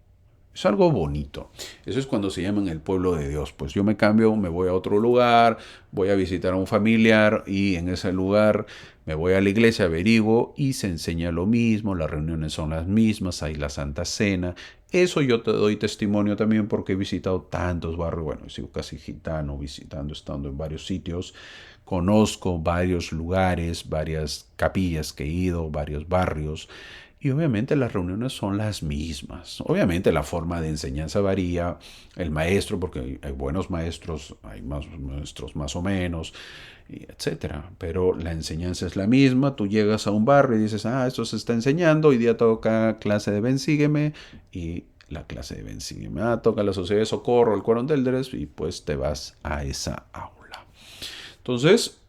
Es algo bonito. Eso es cuando se llaman el pueblo de Dios. Pues yo me cambio, me voy a otro lugar, voy a visitar a un familiar y en ese lugar me voy a la iglesia, averiguo y se enseña lo mismo, las reuniones son las mismas, hay la Santa Cena. Eso yo te doy testimonio también porque he visitado tantos barrios, bueno, he sido casi gitano visitando, estando en varios sitios. Conozco varios lugares, varias capillas que he ido, varios barrios. Y obviamente las reuniones son las mismas. Obviamente la forma de enseñanza varía, el maestro, porque hay buenos maestros, hay más maestros más o menos, etcétera. Pero la enseñanza es la misma. Tú llegas a un barrio y dices, esto se está enseñando, hoy día toca clase de Ven, sígueme, y la clase de Ven, sígueme. Toca la Sociedad de Socorro, el Quórum del Derecho, y pues te vas a esa aula. Entonces,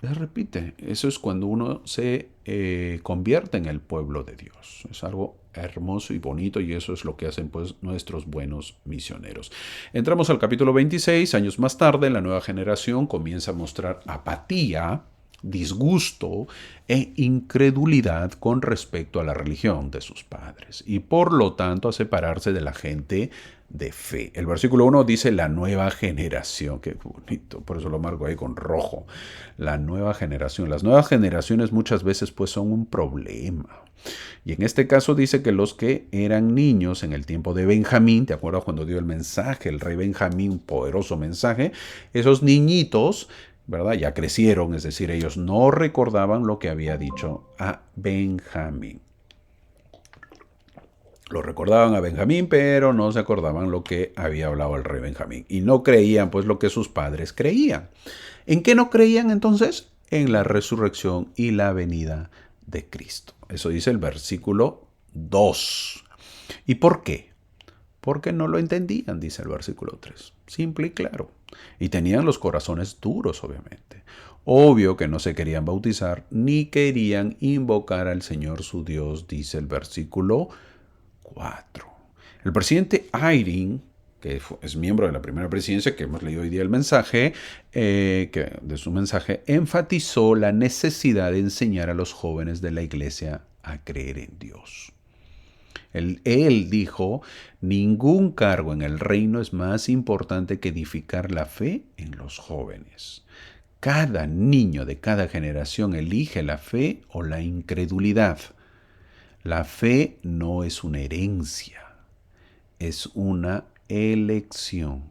se repite, eso es cuando uno se convierte en el pueblo de Dios. Es algo hermoso y bonito y eso es lo que hacen pues nuestros buenos misioneros. Entramos al capítulo 26, años más tarde, la nueva generación comienza a mostrar apatía, disgusto e incredulidad con respecto a la religión de sus padres y por lo tanto a separarse de la gente de fe. El versículo 1 dice la nueva generación, qué bonito, por eso lo marco ahí con rojo, la nueva generación. Las nuevas generaciones muchas veces pues son un problema. Y en este caso dice que los que eran niños en el tiempo de Benjamín, ¿te acuerdas cuando dio el mensaje, el rey Benjamín, un poderoso mensaje? Esos niñitos, ¿verdad? Ya crecieron, es decir, ellos no recordaban lo que había dicho a Benjamín. Lo recordaban a Benjamín, pero no se acordaban lo que había hablado el rey Benjamín. Y no creían pues lo que sus padres creían. ¿En qué no creían entonces? En la resurrección y la venida de Cristo. Eso dice el versículo 2. ¿Y por qué? Porque no lo entendían, dice el versículo 3. Simple y claro. Y tenían los corazones duros, obviamente. Obvio que no se querían bautizar ni querían invocar al Señor su Dios, dice el versículo 4. El presidente Eyring, que es miembro de la primera presidencia, que hemos leído hoy día el mensaje, de su mensaje, enfatizó la necesidad de enseñar a los jóvenes de la iglesia a creer en Dios. Él dijo, ningún cargo en el reino es más importante que edificar la fe en los jóvenes. Cada niño de cada generación elige la fe o la incredulidad. La fe no es una herencia, es una elección.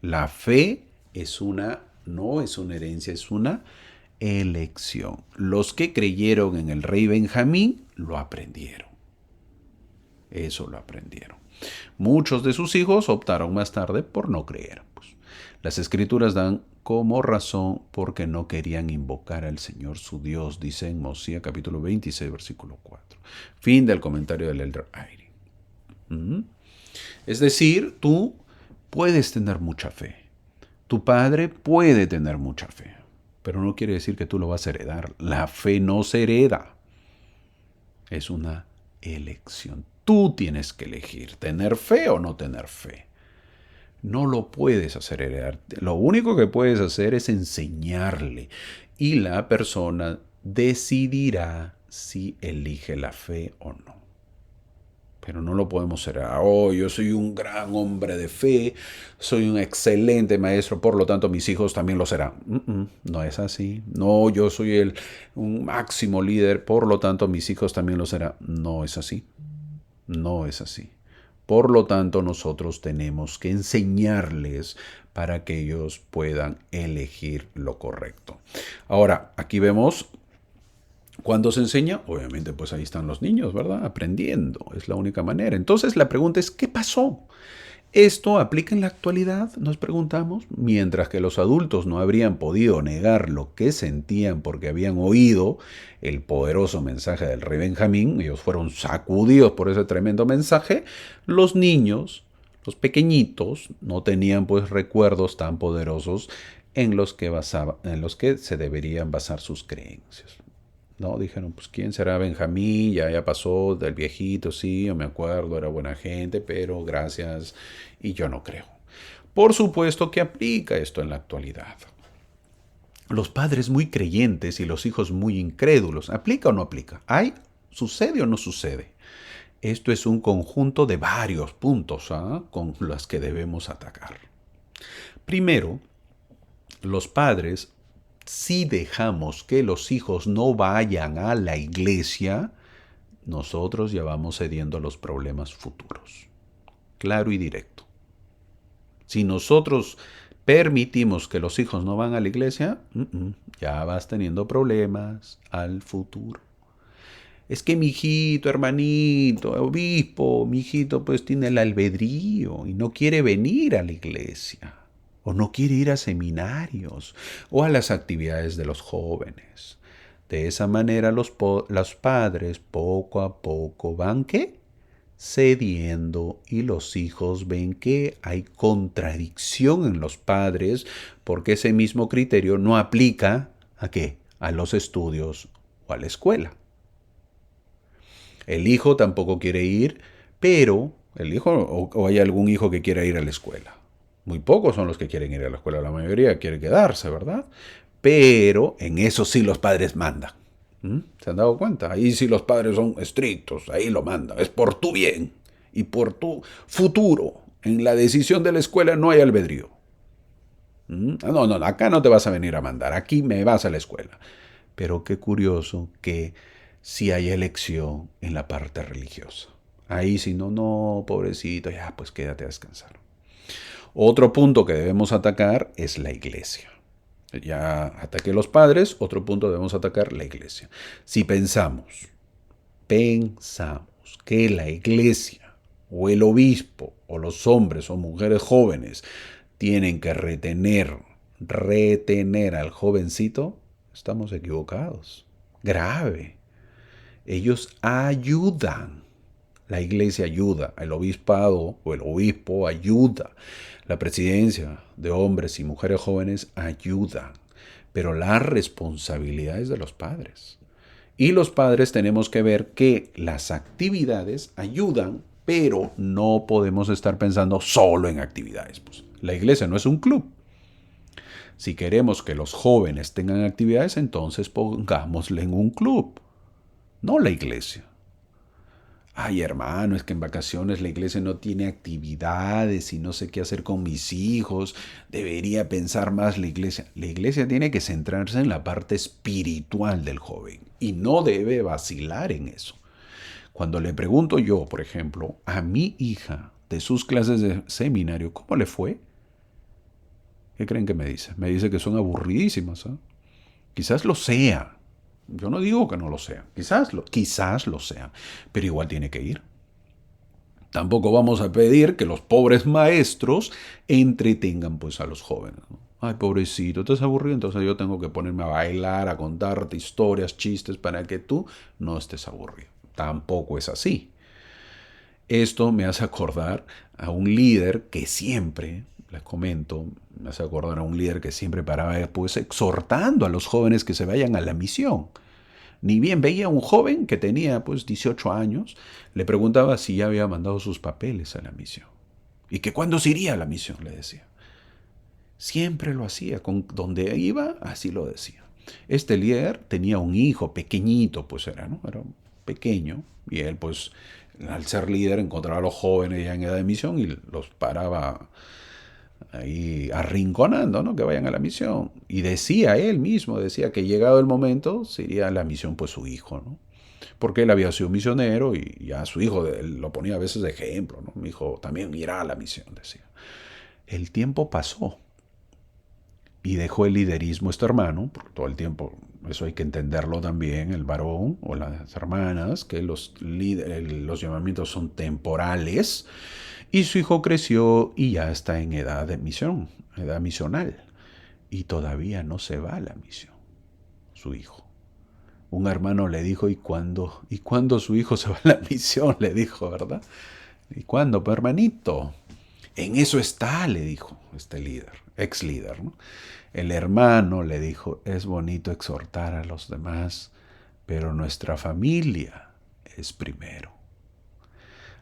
La fe no es una herencia, es una elección. Los que creyeron en el rey Benjamín lo aprendieron. Eso lo aprendieron. Muchos de sus hijos optaron más tarde por no creer. Pues, las escrituras dan como razón porque no querían invocar al Señor su Dios, dice en Mosía capítulo 26, versículo 4. Fin del comentario del Elder Eyring. Es decir, tú puedes tener mucha fe. Tu padre puede tener mucha fe, pero no quiere decir que tú lo vas a heredar. La fe no se hereda. Es una elección. Tú tienes que elegir tener fe o no tener fe. No lo puedes hacer heredar. Lo único que puedes hacer es enseñarle y la persona decidirá si elige la fe o no. Pero no lo podemos ser. Oh, yo soy un gran hombre de fe, soy un excelente maestro, por lo tanto mis hijos también lo serán. No es así. No, yo soy un máximo líder, por lo tanto mis hijos también lo serán. No es así. No es así. Por lo tanto, nosotros tenemos que enseñarles para que ellos puedan elegir lo correcto. Ahora, aquí vemos cuando se enseña, obviamente pues ahí están los niños, ¿verdad? Aprendiendo, es la única manera. Entonces la pregunta es, ¿qué pasó? ¿Esto aplica en la actualidad? Nos preguntamos, mientras que los adultos no habrían podido negar lo que sentían porque habían oído el poderoso mensaje del rey Benjamín, ellos fueron sacudidos por ese tremendo mensaje, los niños, los pequeñitos, no tenían pues recuerdos tan poderosos en los que se deberían basar sus creencias. No, dijeron, pues ¿quién será Benjamín? Ya pasó del viejito, sí, yo me acuerdo, era buena gente, pero gracias, y yo no creo. Por supuesto que aplica esto en la actualidad. Los padres muy creyentes y los hijos muy incrédulos, ¿aplica o no aplica? ¿Sucede o no sucede? Esto es un conjunto de varios puntos con los que debemos atacar. Primero, los padres, si dejamos que los hijos no vayan a la iglesia, nosotros ya vamos cediendo a los problemas futuros. Claro y directo. Si nosotros permitimos que los hijos no van a la iglesia, ya vas teniendo problemas al futuro. Es que mi hijito, hermanito, obispo, mi hijito pues tiene el albedrío y no quiere venir a la iglesia, o no quiere ir a seminarios o a las actividades de los jóvenes. De esa manera los padres poco a poco van ¿qué? Cediendo, y los hijos ven que hay contradicción en los padres porque ese mismo criterio no aplica ¿a qué? A los estudios o a la escuela. El hijo tampoco quiere ir, pero el hijo o hay algún hijo que quiera ir a la escuela. Muy pocos son los que quieren ir a la escuela, la mayoría quiere quedarse, ¿verdad? Pero en eso sí los padres mandan. ¿Se han dado cuenta? Ahí sí los padres son estrictos, ahí lo mandan. Es por tu bien y por tu futuro. En la decisión de la escuela no hay albedrío. No, acá no te vas a venir a mandar, aquí me vas a la escuela. Pero qué curioso que sí hay elección en la parte religiosa. Ahí sí, no, pobrecito, ya pues quédate a descansar. Otro punto que debemos atacar es la iglesia. Ya ataqué los padres, otro punto debemos atacar la iglesia. Si pensamos que la iglesia o el obispo o los hombres o mujeres jóvenes tienen que retener al jovencito, estamos equivocados. Grave. Ellos ayudan. La iglesia ayuda, el obispado o el obispo ayuda, la presidencia de hombres y mujeres jóvenes ayudan, pero la responsabilidad es de los padres. Y los padres tenemos que ver que las actividades ayudan, pero no podemos estar pensando solo en actividades. Pues, la iglesia no es un club. Si queremos que los jóvenes tengan actividades, entonces pongámosle en un club, no la iglesia. Ay, hermano, es que en vacaciones la iglesia no tiene actividades y no sé qué hacer con mis hijos. Debería pensar más la iglesia. La iglesia tiene que centrarse en la parte espiritual del joven y no debe vacilar en eso. Cuando le pregunto yo, por ejemplo, a mi hija de sus clases de seminario, ¿cómo le fue? ¿Qué creen que me dice? Me dice que son aburridísimas. Quizás lo sea. Yo no digo que no lo sea. Quizás lo sea. Pero igual tiene que ir. Tampoco vamos a pedir que los pobres maestros entretengan pues a los jóvenes, ¿no? Ay, pobrecito, estás aburrido, entonces yo tengo que ponerme a bailar, a contarte historias, chistes para que tú no estés aburrido. Tampoco es así. Esto me hace acordar a un líder que siempre, les comento, me hace acordar a un líder que siempre paraba pues exhortando a los jóvenes que se vayan a la misión. Ni bien veía a un joven que tenía pues 18 años, le preguntaba si ya había mandado sus papeles a la misión. ¿Y que cuándo se iría a la misión? Le decía. Siempre lo hacía, con donde iba, así lo decía. Este líder tenía un hijo pequeñito, pues era, ¿no? Era pequeño, y él, pues, al ser líder, encontraba a los jóvenes ya en edad de misión y los paraba ahí arrinconando, ¿no? Que vayan a la misión. Y decía él mismo, decía que llegado el momento, sería a la misión, pues, su hijo, ¿no? Porque él había sido misionero y ya su hijo él lo ponía a veces de ejemplo, ¿no? Mi hijo también irá a la misión, decía. El tiempo pasó y dejó el liderismo este hermano, porque todo el tiempo, eso hay que entenderlo también, el varón o las hermanas, que los llamamientos son temporales, y su hijo creció y ya está en edad de misión, edad misional, y todavía no se va a la misión, su hijo. Un hermano le dijo, ¿y cuándo su hijo se va a la misión? Le dijo, ¿verdad? ¿Y cuándo, hermanito? En eso está, le dijo este líder, ex líder, ¿no? El hermano le dijo, es bonito exhortar a los demás, pero nuestra familia es primero.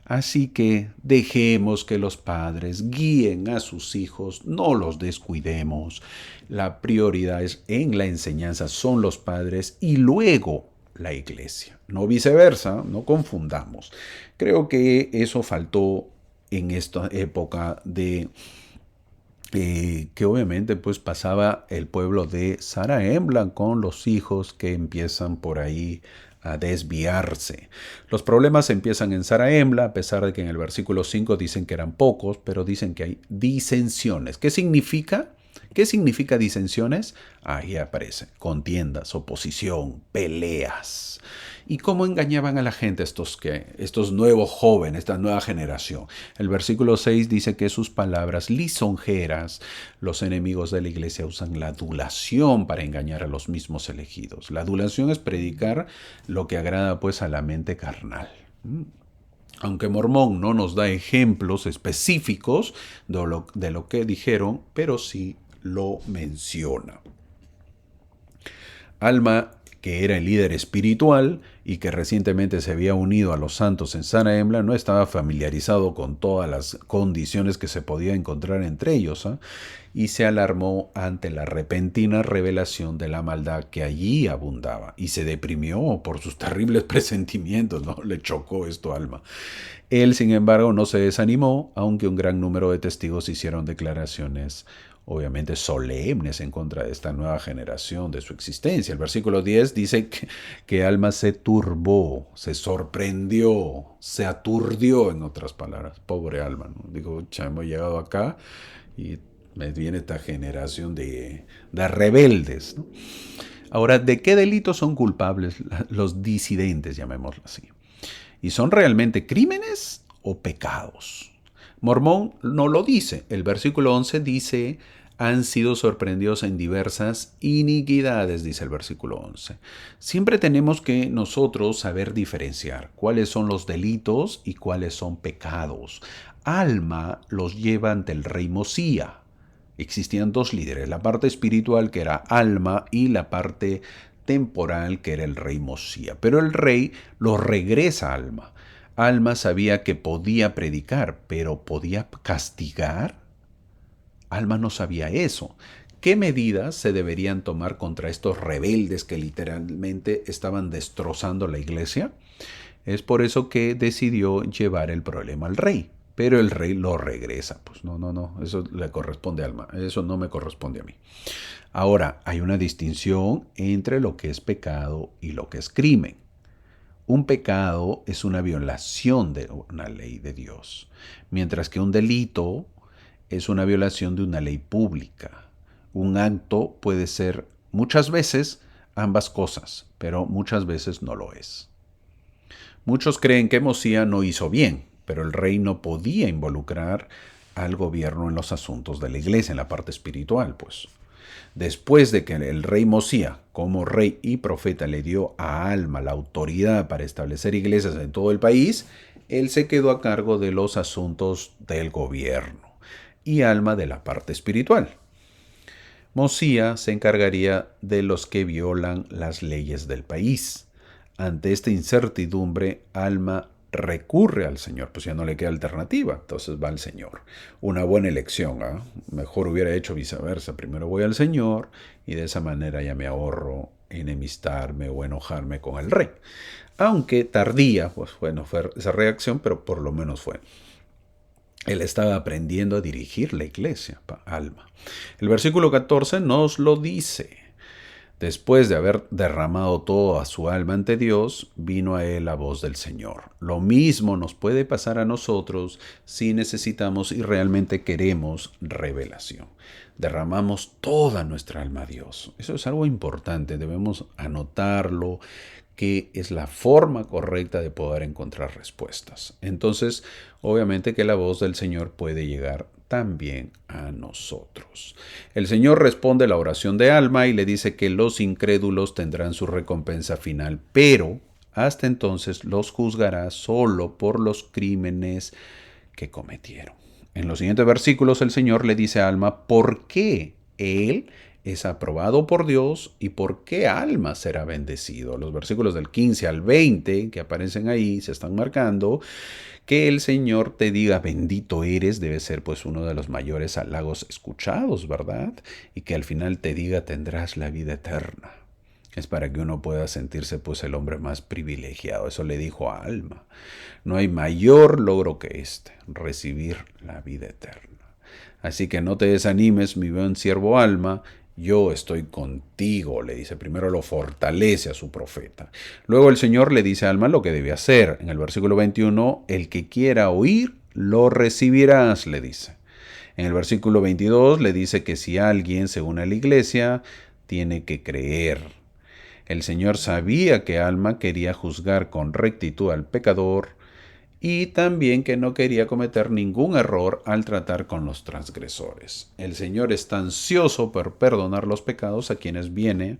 Así que dejemos que los padres guíen a sus hijos, no los descuidemos. La prioridad es en la enseñanza son los padres y luego la iglesia. No viceversa, no confundamos. Creo que eso faltó en esta época de que obviamente pues pasaba el pueblo de Zarahemla con los hijos que empiezan por ahí a desviarse. Los problemas empiezan en Zarahemla, a pesar de que en el versículo 5 dicen que eran pocos, pero dicen que hay disensiones. ¿Qué significa? ¿Qué significa disensiones? Ahí aparece contiendas, oposición, peleas. ¿Y cómo engañaban a la gente estos nuevos jóvenes, esta nueva generación? El versículo 6 dice que sus palabras lisonjeras, los enemigos de la iglesia usan la adulación para engañar a los mismos elegidos. La adulación es predicar lo que agrada pues a la mente carnal. Aunque Mormón no nos da ejemplos específicos de lo que dijeron, pero sí lo menciona. Alma, que era el líder espiritual y que recientemente se había unido a los santos en Zarahemla, no estaba familiarizado con todas las condiciones que se podía encontrar entre ellos, y se alarmó ante la repentina revelación de la maldad que allí abundaba y se deprimió por sus terribles presentimientos, ¿no? Le chocó esto a Alma. Él, sin embargo, no se desanimó, aunque un gran número de testigos hicieron declaraciones obviamente solemnes en contra de esta nueva generación, de su existencia. El versículo 10 dice que Alma se turbó, se sorprendió, se aturdió, en otras palabras. Pobre Alma, ¿no? Digo, hemos llegado acá y me viene esta generación de rebeldes, ¿no? Ahora, ¿de qué delitos son culpables los disidentes, llamémoslo así? ¿Y son realmente crímenes o pecados? Mormón no lo dice. El versículo 11 dice, han sido sorprendidos en diversas iniquidades, dice el versículo 11. Siempre tenemos que nosotros saber diferenciar cuáles son los delitos y cuáles son pecados. Alma los lleva ante el rey Mosía. Existían dos líderes, la parte espiritual que era Alma y la parte temporal que era el rey Mosía. Pero el rey lo regresa a Alma. Alma sabía que podía predicar, pero ¿podía castigar? Alma no sabía eso. ¿Qué medidas se deberían tomar contra estos rebeldes que literalmente estaban destrozando la iglesia? Es por eso que decidió llevar el problema al rey. Pero el rey lo regresa. Pues no, eso le corresponde a Alma. Eso no me corresponde a mí. Ahora, hay una distinción entre lo que es pecado y lo que es crimen. Un pecado es una violación de una ley de Dios, mientras que un delito es una violación de una ley pública. Un acto puede ser muchas veces ambas cosas, pero muchas veces no lo es. Muchos creen que Mosía no hizo bien, pero el rey no podía involucrar al gobierno en los asuntos de la iglesia, en la parte espiritual, pues. Después de que el rey Mosía, como rey y profeta, le dio a Alma la autoridad para establecer iglesias en todo el país, él se quedó a cargo de los asuntos del gobierno y Alma de la parte espiritual. Mosía se encargaría de los que violan las leyes del país. Ante esta incertidumbre, Alma recurre al Señor, pues ya no le queda alternativa, entonces va al Señor. Una buena elección, ¿eh? Mejor hubiera hecho viceversa, primero voy al Señor y de esa manera ya me ahorro enemistarme o enojarme con el rey. Aunque tardía, pues bueno, fue esa reacción, pero por lo menos fue. Él estaba aprendiendo a dirigir la iglesia, Alma. El versículo 14 nos lo dice. Después de haber derramado toda su alma ante Dios, vino a él la voz del Señor. Lo mismo nos puede pasar a nosotros si necesitamos y realmente queremos revelación. Derramamos toda nuestra alma a Dios. Eso es algo importante, debemos anotarlo, que es la forma correcta de poder encontrar respuestas. Entonces, obviamente que la voz del Señor puede llegar también a nosotros. El Señor responde la oración de Alma y le dice que los incrédulos tendrán su recompensa final, pero hasta entonces los juzgará solo por los crímenes que cometieron. En los siguientes versículos el Señor le dice a Alma por qué Él es aprobado por Dios y por qué Alma será bendecido. Los versículos del 15 al 20 que aparecen ahí se están marcando. Que el Señor te diga bendito eres debe ser pues uno de los mayores halagos escuchados, ¿verdad? Y que al final te diga tendrás la vida eterna. Es para que uno pueda sentirse pues el hombre más privilegiado. Eso le dijo a Alma. No hay mayor logro que este, recibir la vida eterna. Así que no te desanimes, mi buen siervo Alma. Yo estoy contigo, le dice. Primero lo fortalece a su profeta. Luego el Señor le dice a Alma lo que debe hacer. En el versículo 21, el que quiera oír, lo recibirás, le dice. En el versículo 22 le dice que si alguien se une a la iglesia, tiene que creer. El Señor sabía que Alma quería juzgar con rectitud al pecador y también que no quería cometer ningún error al tratar con los transgresores. El Señor está ansioso por perdonar los pecados a quienes vienen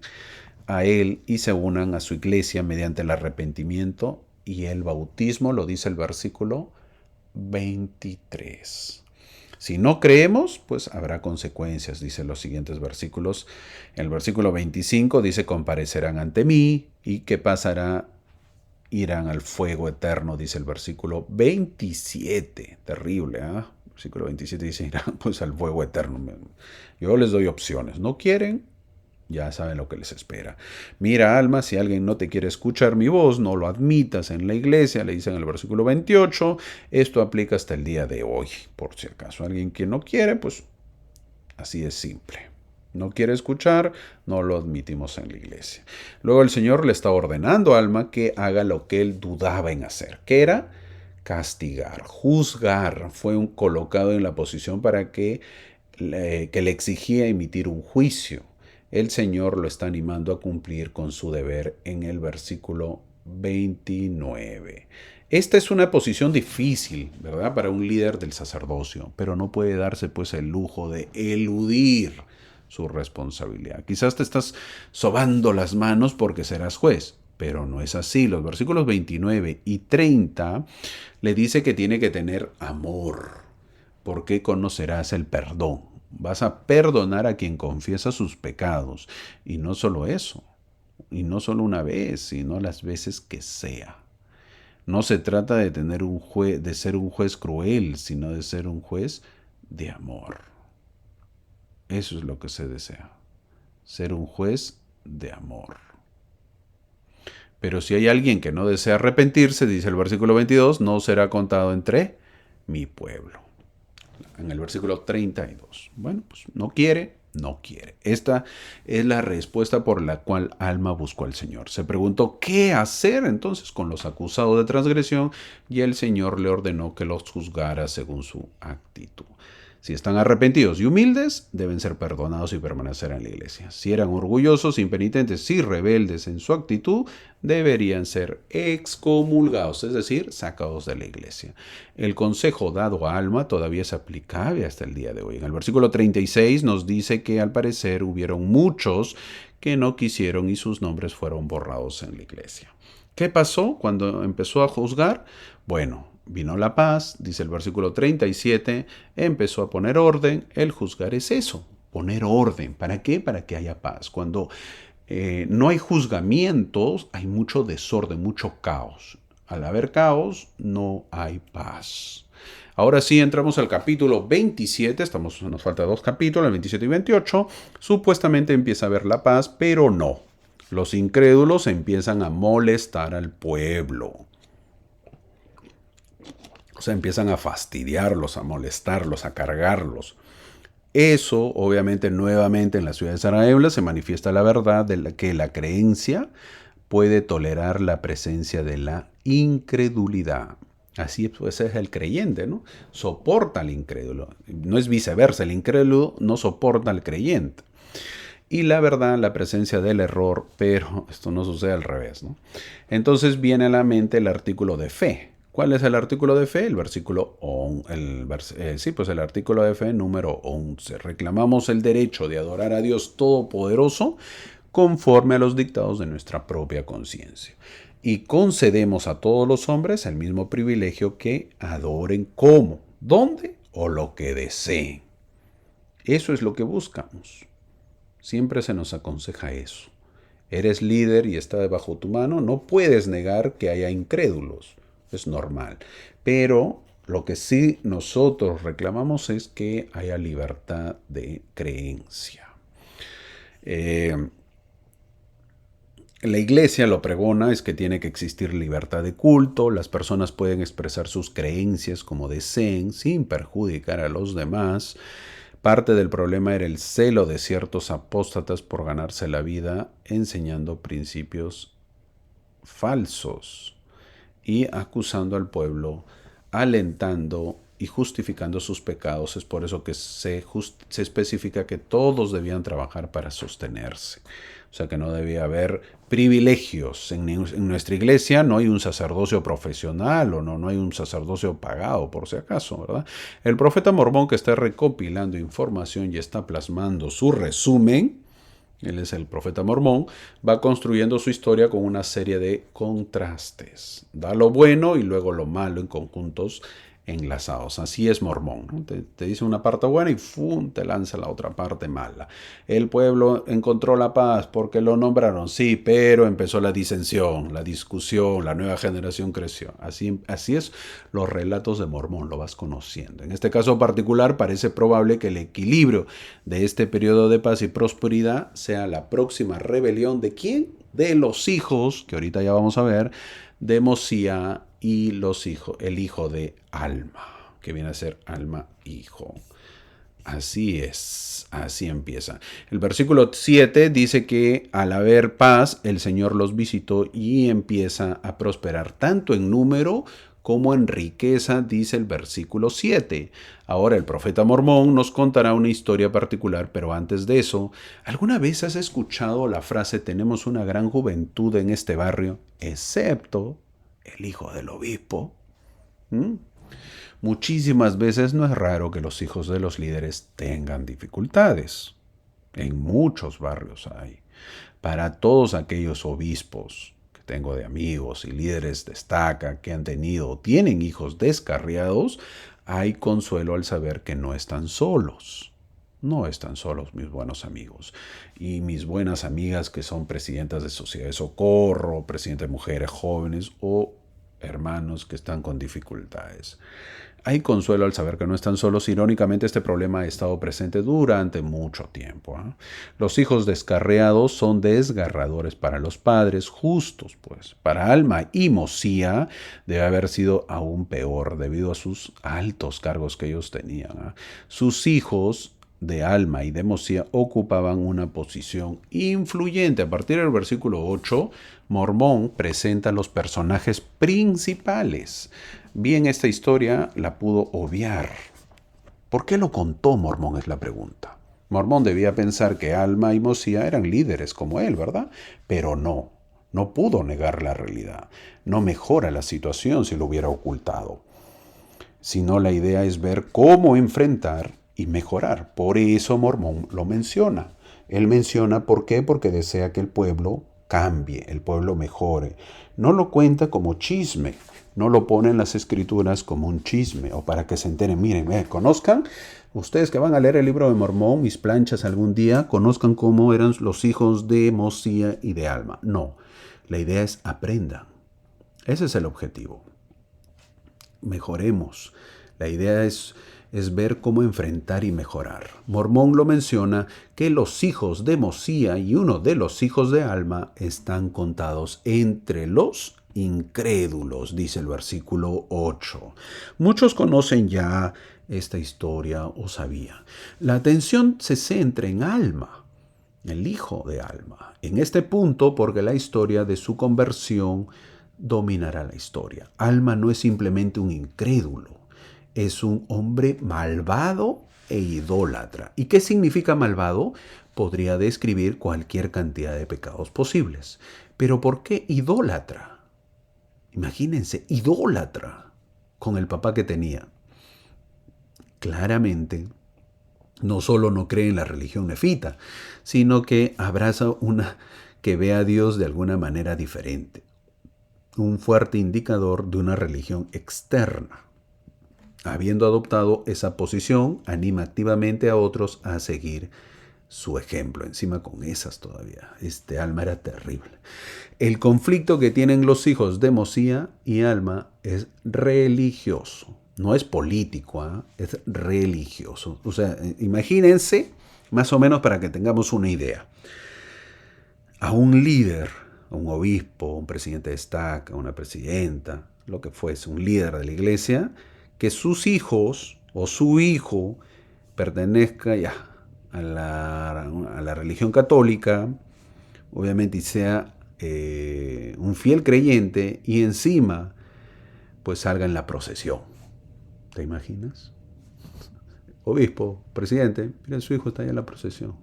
a Él y se unan a su iglesia mediante el arrepentimiento y el bautismo, lo dice el versículo 23. Si no creemos, pues habrá consecuencias, dice los siguientes versículos. El versículo 25 dice, comparecerán ante mí, y ¿qué pasará? Irán al fuego eterno, dice el versículo 27. Terrible, ¿eh? Versículo 27 dice, irán pues al fuego eterno. Yo les doy opciones. ¿No quieren? Ya saben lo que les espera. Mira, Alma, si alguien no te quiere escuchar mi voz, no lo admitas en la iglesia, le dice en el versículo 28. Esto aplica hasta el día de hoy, por si acaso. Alguien que no quiere, pues así es simple. No quiere escuchar, no lo admitimos en la iglesia. Luego el Señor le está ordenando a Alma que haga lo que él dudaba en hacer, que era castigar, juzgar. Fue colocado en la posición para que le exigía emitir un juicio. El Señor lo está animando a cumplir con su deber en el versículo 29. Esta es una posición difícil, ¿verdad? Para un líder del sacerdocio, pero no puede darse pues el lujo de eludir su responsabilidad. Quizás te estás sobando las manos porque serás juez, pero no es así. Los versículos 29 y 30 le dice que tiene que tener amor, porque conocerás el perdón. Vas a perdonar a quien confiesa sus pecados. Y no solo eso, y no solo una vez, sino las veces que sea. No se trata de de ser un juez cruel, sino de ser un juez de amor. Eso es lo que se desea, ser un juez de amor. Pero si hay alguien que no desea arrepentirse, dice el versículo 22, no será contado entre mi pueblo. En el versículo 32. Bueno, pues no quiere, no quiere. Esta es la respuesta por la cual Alma buscó al Señor. Se preguntó qué hacer entonces con los acusados de transgresión y el Señor le ordenó que los juzgara según su actitud. Si están arrepentidos y humildes, deben ser perdonados y permanecer en la iglesia. Si eran orgullosos, impenitentes y rebeldes en su actitud, deberían ser excomulgados, es decir, sacados de la iglesia. El consejo dado a Alma todavía es aplicable hasta el día de hoy. En el versículo 36 nos dice que al parecer hubieron muchos que no quisieron y sus nombres fueron borrados en la iglesia. ¿Qué pasó cuando empezó a juzgar? Bueno, vino la paz, dice el versículo 37, empezó a poner orden. El juzgar es eso, poner orden. ¿Para qué? Para que haya paz. Cuando no hay juzgamientos, hay mucho desorden, mucho caos. Al haber caos, no hay paz. Ahora sí, entramos al capítulo 27, nos falta 2 capítulos, el 27 y 28. Supuestamente empieza a haber la paz, pero no. Los incrédulos empiezan a molestar al pueblo. O sea, empiezan a fastidiarlos, a molestarlos, a cargarlos. Eso, obviamente, nuevamente en la ciudad de Sarajevo se manifiesta la verdad de que la creencia puede tolerar la presencia de la incredulidad. Así pues es el creyente, ¿no? Soporta al incrédulo. No es viceversa, el incrédulo no soporta al creyente. Y la verdad, la presencia del error, pero esto no sucede al revés, ¿no? Entonces viene a la mente el artículo de fe. ¿Cuál es el artículo de fe? El versículo, el artículo de fe número 11. Reclamamos el derecho de adorar a Dios Todopoderoso conforme a los dictados de nuestra propia conciencia. Y concedemos a todos los hombres el mismo privilegio que adoren como, dónde o lo que deseen. Eso es lo que buscamos. Siempre se nos aconseja eso. Eres líder y está debajo tu mano, no puedes negar que haya incrédulos. Es normal. Pero lo que sí nosotros reclamamos es que haya libertad de creencia. La iglesia lo pregona, es que tiene que existir libertad de culto, las personas pueden expresar sus creencias como deseen sin perjudicar a los demás. Parte del problema era el celo de ciertos apóstatas por ganarse la vida enseñando principios falsos y acusando al pueblo, alentando y justificando sus pecados. Es por eso que se especifica que todos debían trabajar para sostenerse. O sea que no debía haber privilegios. En nuestra iglesia no hay un sacerdocio profesional o no hay un sacerdocio pagado, por si acaso, ¿verdad? El profeta mormón que está recopilando información y está plasmando su resumen, él es el profeta mormón, va construyendo su historia con una serie de contrastes. Da lo bueno y luego lo malo en conjuntos enlazados. Así es Mormón, ¿no? Te dice una parte buena y ¡fum! Te lanza la otra parte mala. El pueblo encontró la paz porque lo nombraron, sí, pero empezó la disensión, la discusión, la nueva generación creció. Así es los relatos de Mormón, lo vas conociendo. En este caso particular parece probable que el equilibrio de este periodo de paz y prosperidad sea la próxima rebelión de ¿quién? De los hijos, que ahorita ya vamos a ver, de Mosía y el hijo de Alma, que viene a ser Alma hijo. Así es, así empieza. El versículo 7 dice que al haber paz, el Señor los visitó y empieza a prosperar tanto en número como en riqueza, dice el versículo 7. Ahora el profeta mormón nos contará una historia particular, pero antes de eso, ¿alguna vez has escuchado la frase tenemos una gran juventud en este barrio, excepto el hijo del obispo? Muchísimas veces no es raro que los hijos de los líderes tengan dificultades. En muchos barrios hay. Para todos aquellos obispos que tengo de amigos y líderes destaca que han tenido o tienen hijos descarriados, hay consuelo al saber que no están solos. No están solos mis buenos amigos y mis buenas amigas que son presidentas de sociedad de socorro, presidentes de mujeres jóvenes o hermanos que están con dificultades. Hay consuelo al saber que no están solos. Irónicamente, este problema ha estado presente durante mucho tiempo. Los hijos descarriados son desgarradores para los padres justos, pues. Para Alma y Mosía debe haber sido aún peor debido a sus altos cargos que ellos tenían. Sus hijos de Alma y de Mosía ocupaban una posición influyente. A partir del versículo 8, Mormón presenta los personajes principales. Bien, esta historia la pudo obviar. ¿Por qué lo contó Mormón? Es la pregunta. Mormón debía pensar que Alma y Mosía eran líderes como él, ¿verdad? Pero no pudo negar la realidad. No mejora la situación si lo hubiera ocultado. Sino la idea es ver cómo enfrentar y mejorar. Por eso Mormón lo menciona. Él menciona ¿por qué? Porque desea que el pueblo cambie, el pueblo mejore. No lo cuenta como chisme, no lo pone en las escrituras como un chisme o para que se enteren. Miren, conozcan, ustedes que van a leer el libro de Mormón, mis planchas algún día, conozcan cómo eran los hijos de Mosía y de Alma. No, la idea es aprendan. Ese es el objetivo. Mejoremos. La idea es ver cómo enfrentar y mejorar. Mormón lo menciona que los hijos de Mosía y uno de los hijos de Alma están contados entre los incrédulos, dice el versículo 8. Muchos conocen ya esta historia o sabían. La atención se centra en Alma, el hijo de Alma, en este punto porque la historia de su conversión dominará la historia. Alma no es simplemente un incrédulo, es un hombre malvado e idólatra. ¿Y qué significa malvado? Podría describir cualquier cantidad de pecados posibles. Pero ¿por qué idólatra? Imagínense, idólatra con el papá que tenía. Claramente, no solo no cree en la religión nefita, sino que abraza una que ve a Dios de alguna manera diferente. Un fuerte indicador de una religión externa. Habiendo adoptado esa posición, anima activamente a otros a seguir su ejemplo. Encima con esas todavía. Alma era terrible. El conflicto que tienen los hijos de Mosía y Alma es religioso. No es político, es religioso. O sea, imagínense, más o menos para que tengamos una idea. A un líder, a un obispo, un presidente de estaca, una presidenta, lo que fuese, un líder de la iglesia, que sus hijos o su hijo pertenezca ya a la religión católica, obviamente, y sea un fiel creyente, y encima pues salga en la procesión. ¿Te imaginas? Obispo, presidente, mira, su hijo está ahí en la procesión.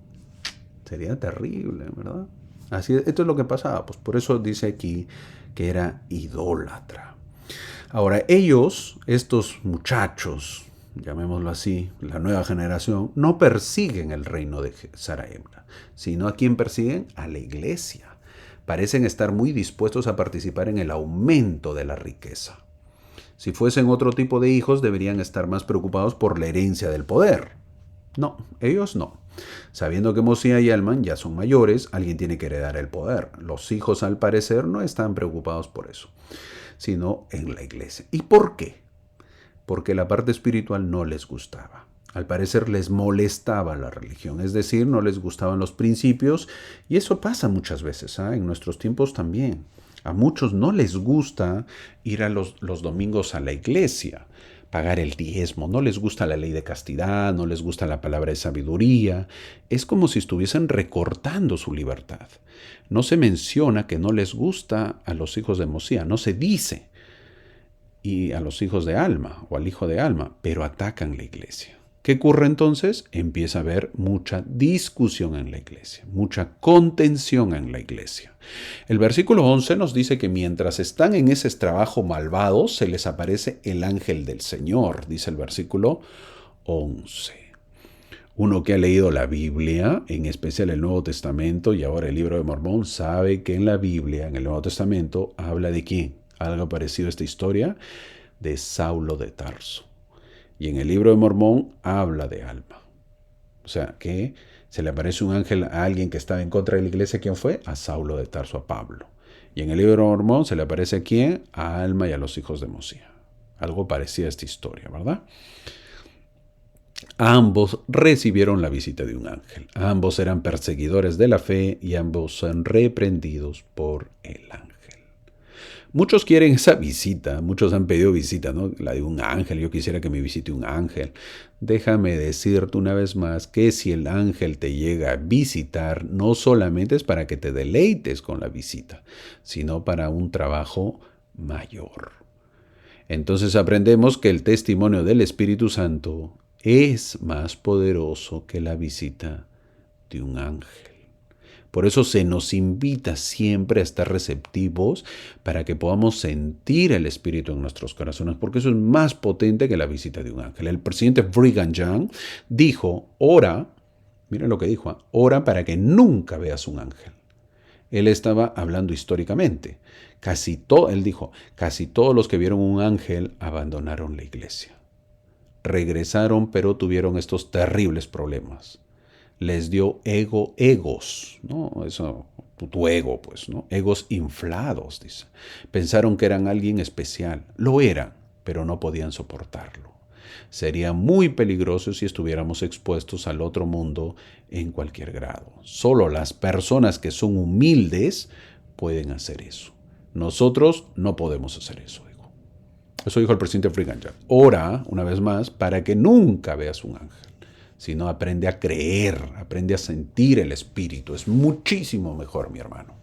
Sería terrible, ¿verdad? Esto es lo que pasaba, pues por eso dice aquí que era idólatra. Ahora, estos muchachos, llamémoslo así, la nueva generación, no persiguen el reino de Zarahemla, sino a quién persiguen, a la iglesia. Parecen estar muy dispuestos a participar en el aumento de la riqueza. Si fuesen otro tipo de hijos, deberían estar más preocupados por la herencia del poder. No, ellos no. Sabiendo que Mosía y Alman ya son mayores, alguien tiene que heredar el poder. Los hijos, al parecer, no están preocupados por eso, sino en la iglesia. ¿Y por qué? Porque la parte espiritual no les gustaba. Al parecer les molestaba la religión, es decir, no les gustaban los principios, y eso pasa muchas veces, en nuestros tiempos también. A muchos no les gusta ir a los domingos a la iglesia, pagar el diezmo, no les gusta la ley de castidad, no les gusta la palabra de sabiduría. Es como si estuviesen recortando su libertad. No se menciona que no les gusta a los hijos de Mosía, no se dice, y a los hijos de Alma o al hijo de Alma, pero atacan la iglesia. ¿Qué ocurre entonces? Empieza a haber mucha discusión en la iglesia, mucha contención en la iglesia. El versículo 11 nos dice que mientras están en ese trabajo malvado, se les aparece el ángel del Señor, dice el versículo 11. Uno que ha leído la Biblia, en especial el Nuevo Testamento y ahora el libro de Mormón, sabe que en la Biblia, en el Nuevo Testamento, habla de quién. Algo parecido a esta historia de Saulo de Tarso. Y en el libro de Mormón habla de Alma. O sea, que se le aparece un ángel a alguien que estaba en contra de la iglesia. ¿Quién fue? A Saulo de Tarso, a Pablo. Y en el libro de Mormón se le aparece a quién? A Alma y a los hijos de Mosía. Algo parecido a esta historia, ¿verdad? Ambos recibieron la visita de un ángel. Ambos eran perseguidores de la fe y ambos son reprendidos por el ángel. Muchos quieren esa visita, muchos han pedido visita, ¿no? La de un ángel, yo quisiera que me visite un ángel. Déjame decirte una vez más que si el ángel te llega a visitar, no solamente es para que te deleites con la visita, sino para un trabajo mayor. Entonces aprendemos que el testimonio del Espíritu Santo es más poderoso que la visita de un ángel. Por eso se nos invita siempre a estar receptivos para que podamos sentir el Espíritu en nuestros corazones, porque eso es más potente que la visita de un ángel. El presidente Brigham Young dijo, ora, miren lo que dijo, ora para que nunca veas un ángel. Él estaba hablando históricamente. Él dijo, casi todos los que vieron un ángel abandonaron la iglesia. Regresaron, pero tuvieron estos terribles problemas. Les dio egos, ¿no? Eso tu ego, pues, ¿no? Egos inflados, dice. Pensaron que eran alguien especial. Lo eran, pero no podían soportarlo. Sería muy peligroso si estuviéramos expuestos al otro mundo en cualquier grado. Solo las personas que son humildes pueden hacer eso. Nosotros no podemos hacer eso, dijo. Eso dijo el presidente Brigham Young. Ora, una vez más, para que nunca veas un ángel, sino aprende a creer, aprende a sentir el espíritu. Es muchísimo mejor, mi hermano.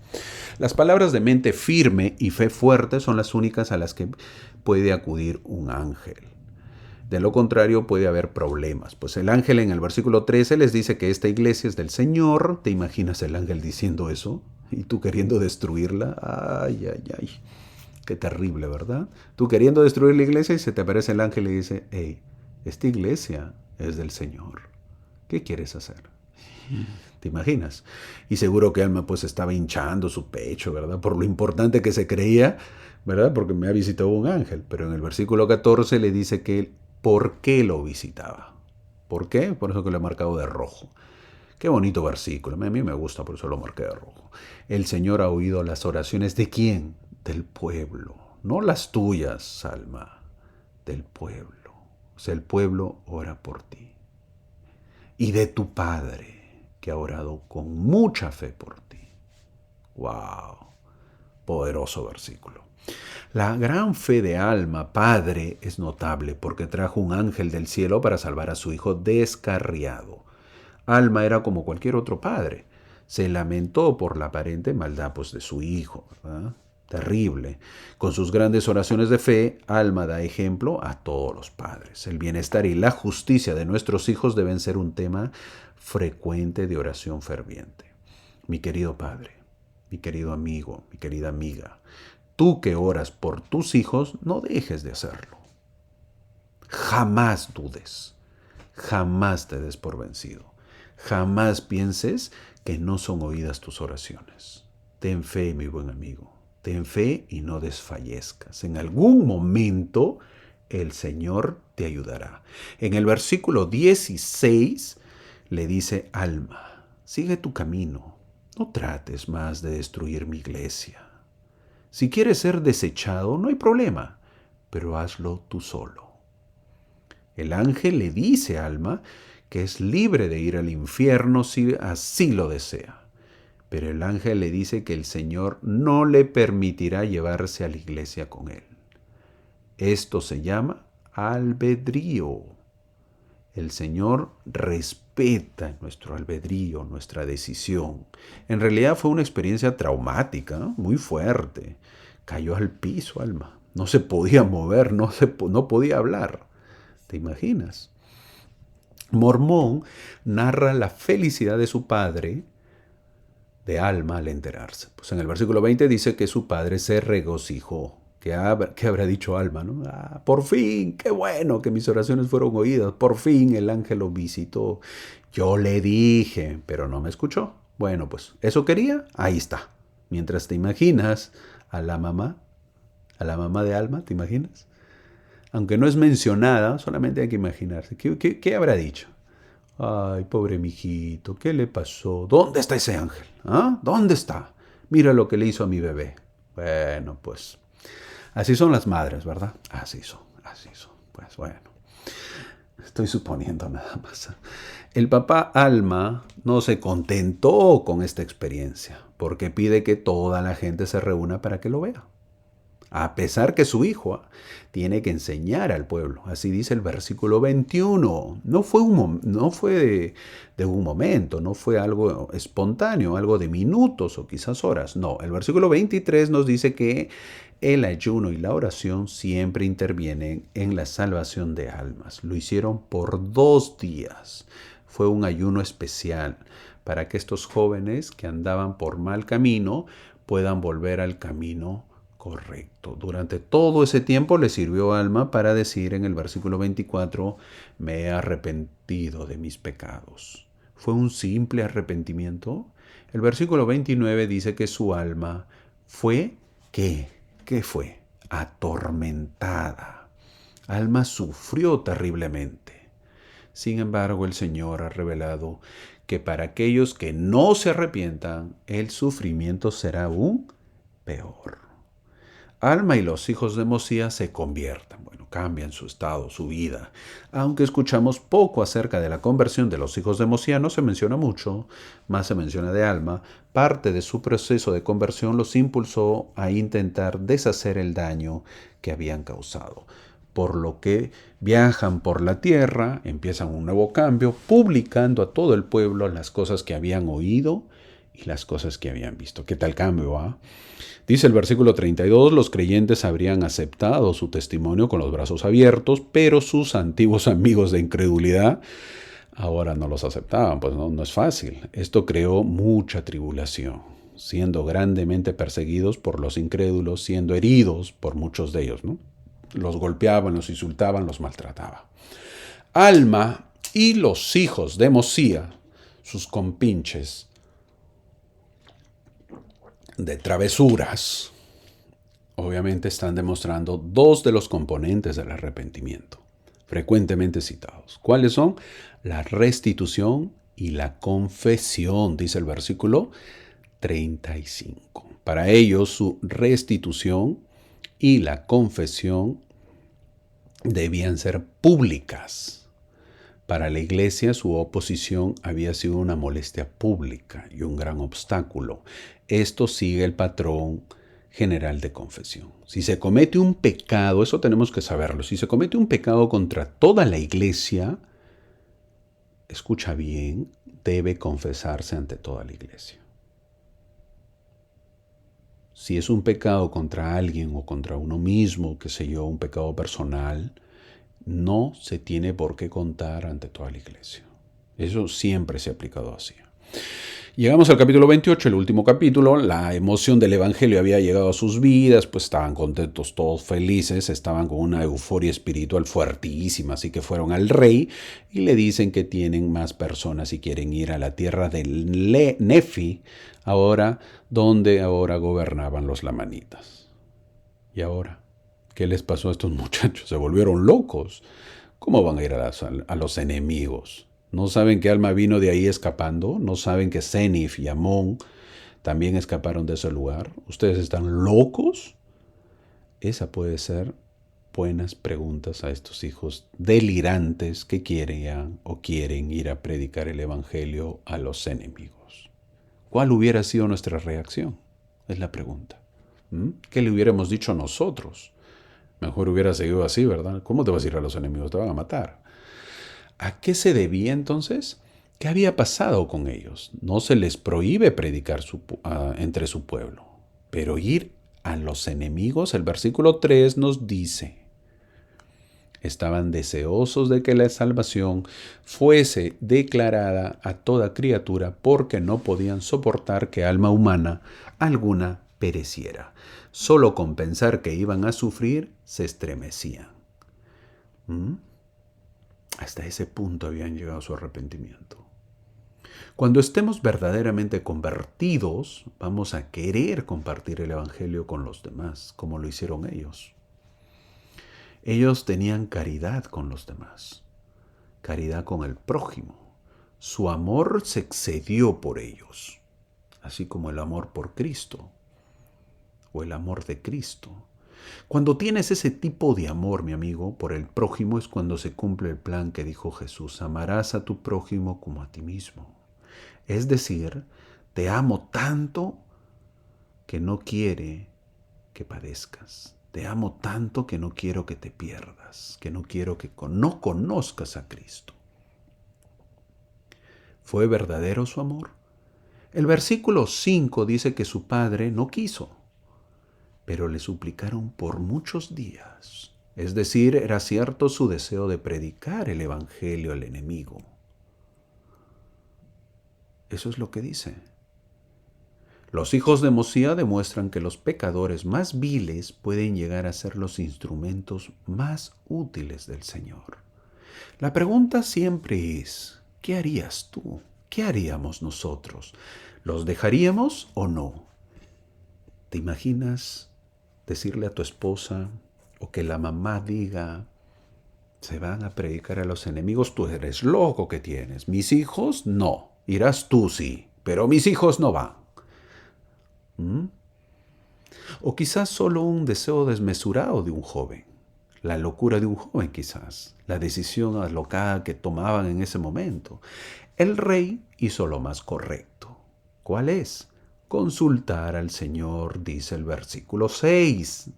Las palabras de mente firme y fe fuerte son las únicas a las que puede acudir un ángel. De lo contrario puede haber problemas. Pues el ángel en el versículo 13 les dice que esta iglesia es del Señor. ¿Te imaginas el ángel diciendo eso? Y tú queriendo destruirla. Ay, ay, ay. Qué terrible, ¿verdad? Tú queriendo destruir la iglesia y se te aparece el ángel y dice, hey, esta iglesia es del Señor. ¿Qué quieres hacer? ¿Te imaginas? Y seguro que Alma pues estaba hinchando su pecho, ¿verdad? Por lo importante que se creía, ¿verdad? Porque me ha visitado un ángel. Pero en el versículo 14 le dice que ¿por qué lo visitaba? ¿Por qué? Por eso que lo he marcado de rojo. Qué bonito versículo. A mí me gusta, por eso lo marqué de rojo. El Señor ha oído las oraciones ¿de quién? Del pueblo. No las tuyas, Alma. Del pueblo. O sea, el pueblo ora por ti. Y de tu Padre, que ha orado con mucha fe por ti. ¡Wow! Poderoso versículo. La gran fe de Alma, padre, es notable porque trajo un ángel del cielo para salvar a su hijo descarriado. Alma era como cualquier otro padre. Se lamentó por la aparente maldad pues, de su hijo, ¿verdad? Terrible. Con sus grandes oraciones de fe, Alma da ejemplo a todos los padres. El bienestar y la justicia de nuestros hijos deben ser un tema frecuente de oración ferviente. Mi querido padre, mi querido amigo, mi querida amiga, tú que oras por tus hijos, no dejes de hacerlo. Jamás dudes, jamás te des por vencido, jamás pienses que no son oídas tus oraciones. Ten fe, mi buen amigo, ten fe y no desfallezcas. En algún momento el Señor te ayudará. En el versículo 16 le dice, Alma, sigue tu camino, no trates más de destruir mi iglesia. Si quieres ser desechado, no hay problema, pero hazlo tú solo. El ángel le dice a Alma que es libre de ir al infierno si así lo desea. Pero el ángel le dice que el Señor no le permitirá llevarse a la iglesia con él. Esto se llama albedrío. El Señor respeta nuestro albedrío, nuestra decisión. En realidad fue una experiencia traumática, muy fuerte. Cayó al piso, Alma. No se podía mover, no podía hablar. ¿Te imaginas? Mormón narra la felicidad de su padre, de Alma, al enterarse. Pues en el versículo 20 dice que su padre se regocijó. ¿Qué habrá dicho Alma, no? Por fin, qué bueno que mis oraciones fueron oídas. Por fin el ángel lo visitó. Yo le dije, pero no me escuchó. Bueno, pues, ¿eso quería? Ahí está. Mientras te imaginas a la mamá de Alma, ¿te imaginas? Aunque no es mencionada, solamente hay que imaginarse. ¿Qué habrá dicho? Ay, pobre mijito, ¿qué le pasó? ¿Dónde está ese ángel? ¿Ah? ¿Dónde está? Mira lo que le hizo a mi bebé. Bueno, pues así son las madres, ¿verdad? Así son. Pues bueno, estoy suponiendo nada más. El papá Alma no se contentó con esta experiencia, porque pide que toda la gente se reúna para que lo vea. A pesar que su hijo tiene que enseñar al pueblo. Así dice el versículo 21. No fue de un momento, no fue algo espontáneo, algo de minutos o quizás horas. No, el versículo 23 nos dice que el ayuno y la oración siempre intervienen en la salvación de almas. Lo hicieron por 2 días. Fue un ayuno especial para que estos jóvenes que andaban por mal camino puedan volver al camino correcto. Durante todo ese tiempo le sirvió Alma para decir en el versículo 24, me he arrepentido de mis pecados. ¿Fue un simple arrepentimiento? El versículo 29 dice que su alma fue, ¿qué? ¿Qué fue? Atormentada. Alma sufrió terriblemente. Sin embargo, el Señor ha revelado que para aquellos que no se arrepientan, el sufrimiento será aún peor. Alma y los hijos de Mosías se conviertan, bueno, cambian su estado, su vida. Aunque escuchamos poco acerca de la conversión de los hijos de Mosías, no se menciona mucho, más se menciona de Alma. Parte de su proceso de conversión los impulsó a intentar deshacer el daño que habían causado. Por lo que viajan por la tierra, empiezan un nuevo cambio, publicando a todo el pueblo las cosas que habían oído y las cosas que habían visto. ¿Qué tal cambio, ah? Dice el versículo 32, los creyentes habrían aceptado su testimonio con los brazos abiertos, pero sus antiguos amigos de incredulidad ahora no los aceptaban. Pues no es fácil. Esto creó mucha tribulación, siendo grandemente perseguidos por los incrédulos, siendo heridos por muchos de ellos, ¿no? Los golpeaban, los insultaban, los maltrataban. Alma y los hijos de Mosía, sus compinches de travesuras, obviamente están demostrando dos de los componentes del arrepentimiento, frecuentemente citados. ¿Cuáles son? La restitución y la confesión, dice el versículo 35. Para ellos, su restitución y la confesión debían ser públicas. Para la iglesia, su oposición había sido una molestia pública y un gran obstáculo. Esto sigue el patrón general de confesión. Si se comete un pecado, eso tenemos que saberlo, si se comete un pecado contra toda la iglesia, escucha bien, debe confesarse ante toda la iglesia. Si es un pecado contra alguien o contra uno mismo, qué sé yo, un pecado personal, no se tiene por qué contar ante toda la iglesia. Eso siempre se ha aplicado así. Llegamos al capítulo 28, el último capítulo. La emoción del evangelio había llegado a sus vidas, pues estaban contentos, todos felices, estaban con una euforia espiritual fuertísima, así que fueron al rey y le dicen que tienen más personas y quieren ir a la tierra del Nefi, donde ahora gobernaban los lamanitas. ¿Y ahora? ¿Qué les pasó a estos muchachos? Se volvieron locos. ¿Cómo van a ir a los enemigos? ¿No saben que Alma vino de ahí escapando? ¿No saben que Senif y Amón también escaparon de ese lugar? ¿Ustedes están locos? Esa puede ser buenas preguntas a estos hijos delirantes que quieren ir a predicar el evangelio a los enemigos. ¿Cuál hubiera sido nuestra reacción? Es la pregunta. ¿Qué le hubiéramos dicho nosotros? Mejor hubiera seguido así, ¿verdad? ¿Cómo te vas a ir a los enemigos? Te van a matar. ¿A qué se debía entonces? ¿Qué había pasado con ellos? No se les prohíbe predicar entre su pueblo, pero ir a los enemigos, el versículo 3 nos dice, estaban deseosos de que la salvación fuese declarada a toda criatura porque no podían soportar que alma humana alguna pereciera. Solo con pensar que iban a sufrir se estremecían. Hasta ese punto habían llegado a su arrepentimiento. Cuando estemos verdaderamente convertidos, vamos a querer compartir el evangelio con los demás, como lo hicieron ellos. Ellos tenían caridad con los demás, caridad con el prójimo. Su amor se excedió por ellos, así como el amor por Cristo o el amor de Cristo. Cuando tienes ese tipo de amor, mi amigo, por el prójimo es cuando se cumple el plan que dijo Jesús: amarás a tu prójimo como a ti mismo. Es decir, te amo tanto que no quiere que padezcas. Te amo tanto que no quiero que te pierdas, que no quiero que no conozcas a Cristo. ¿Fue verdadero su amor? El versículo 5 dice que su padre no quiso, pero le suplicaron por muchos días. Es decir, era cierto su deseo de predicar el evangelio al enemigo. Eso es lo que dice. Los hijos de Mosía demuestran que los pecadores más viles pueden llegar a ser los instrumentos más útiles del Señor. La pregunta siempre es, ¿qué harías tú? ¿Qué haríamos nosotros? ¿Los dejaríamos o no? ¿Te imaginas decirle a tu esposa o que la mamá diga, se van a predicar a los enemigos? Tú eres loco que tienes. Mis hijos, no. Irás tú, sí, pero mis hijos no van. ¿Mm? O quizás solo un deseo desmesurado de un joven. La locura de un joven quizás. La decisión alocada que tomaban en ese momento. El rey hizo lo más correcto. ¿Cuál es? Consultar al Señor, dice el versículo 6.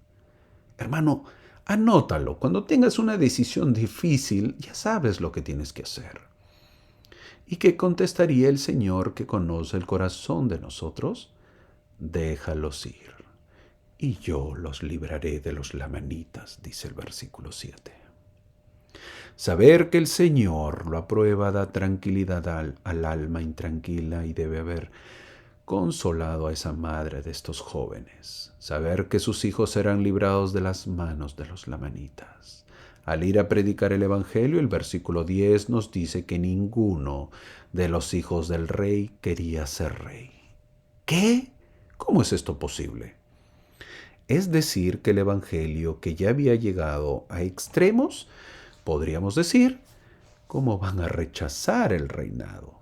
Hermano, anótalo. Cuando tengas una decisión difícil, ya sabes lo que tienes que hacer. ¿Y qué contestaría el Señor que conoce el corazón de nosotros? Déjalos ir, y yo los libraré de los lamanitas, dice el versículo 7. Saber que el Señor lo aprueba da tranquilidad al alma intranquila y debe haber consolado a esa madre de estos jóvenes. Saber que sus hijos serán librados de las manos de los lamanitas. Al ir a predicar el Evangelio, el versículo 10 nos dice que ninguno de los hijos del rey quería ser rey. ¿Qué? ¿Cómo es esto posible? Es decir, que el Evangelio, que ya había llegado a extremos, podríamos decir, ¿cómo van a rechazar el reinado?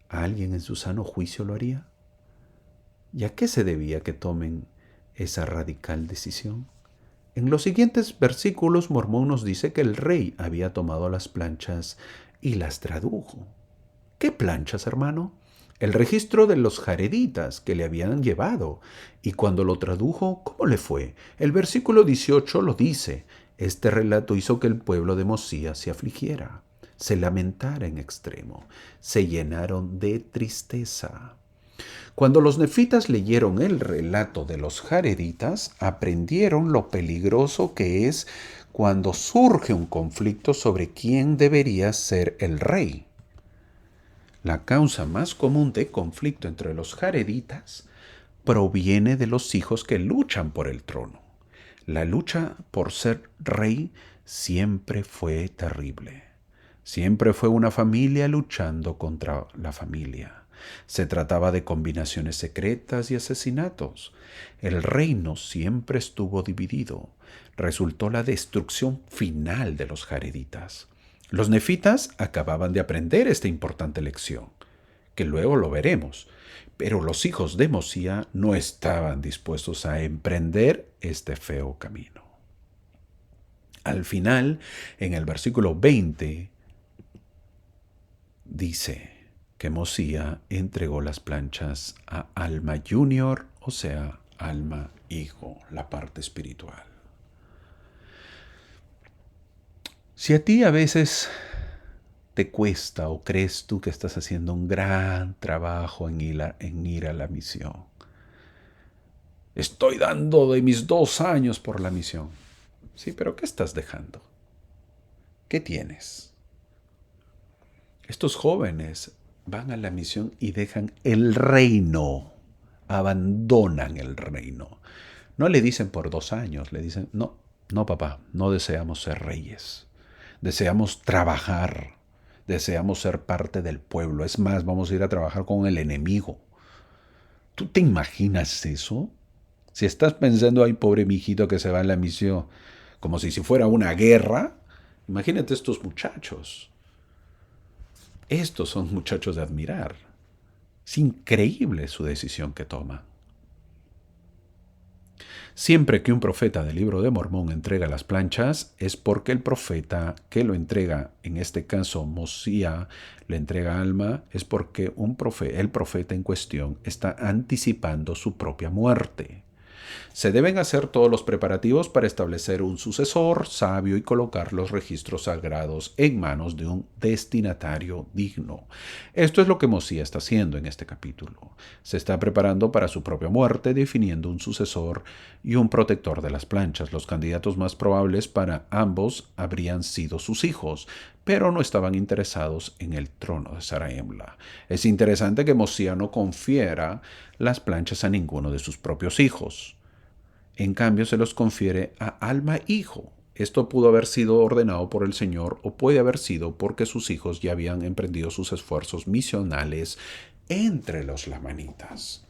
¿Alguien en su sano juicio lo haría? ¿Y a qué se debía que tomen esa radical decisión? En los siguientes versículos, Mormón nos dice que el rey había tomado las planchas y las tradujo. ¿Qué planchas, hermano? El registro de los jareditas que le habían llevado. Y cuando lo tradujo, ¿cómo le fue? El versículo 18 lo dice. Este relato hizo que el pueblo de Mosías se afligiera, se lamentara en extremo, se llenaron de tristeza. Cuando los nefitas leyeron el relato de los jareditas, aprendieron lo peligroso que es cuando surge un conflicto sobre quién debería ser el rey. La causa más común de conflicto entre los jareditas proviene de los hijos que luchan por el trono. La lucha por ser rey siempre fue terrible. Siempre fue una familia luchando contra la familia. Se trataba de combinaciones secretas y asesinatos. El reino siempre estuvo dividido. Resultó la destrucción final de los jareditas. Los nefitas acababan de aprender esta importante lección, que luego lo veremos, pero los hijos de Mosía no estaban dispuestos a emprender este feo camino. Al final, en el versículo 20, dice que Mosía entregó las planchas a Alma Junior, o sea, Alma Hijo, la parte espiritual. Si a ti a veces te cuesta o crees tú que estás haciendo un gran trabajo en ir a la misión, estoy dando de mis 2 años por la misión. Sí, pero ¿qué estás dejando? ¿Qué tienes? Estos jóvenes van a la misión y dejan el reino, abandonan el reino. No le dicen por 2 años, le dicen, no, no papá, no deseamos ser reyes. Deseamos trabajar, deseamos ser parte del pueblo. Es más, vamos a ir a trabajar con el enemigo. ¿Tú te imaginas eso? Si estás pensando, ay, pobre mijito que se va en la misión, como si fuera una guerra, imagínate estos muchachos. Estos son muchachos de admirar. Es increíble su decisión que toma. Siempre que un profeta del Libro de Mormón entrega las planchas, es porque el profeta que lo entrega, en este caso Mosía, le entrega Alma, es porque el profeta en cuestión está anticipando su propia muerte. Se deben hacer todos los preparativos para establecer un sucesor sabio y colocar los registros sagrados en manos de un destinatario digno. Esto es lo que Mosía está haciendo en este capítulo. Se está preparando para su propia muerte, definiendo un sucesor y un protector de las planchas. Los candidatos más probables para ambos habrían sido sus hijos, pero no estaban interesados en el trono de Zarahemla. Es interesante que Mosía no confiera las planchas a ninguno de sus propios hijos. En cambio, se los confiere a Alma Hijo. Esto pudo haber sido ordenado por el Señor o puede haber sido porque sus hijos ya habían emprendido sus esfuerzos misionales entre los lamanitas.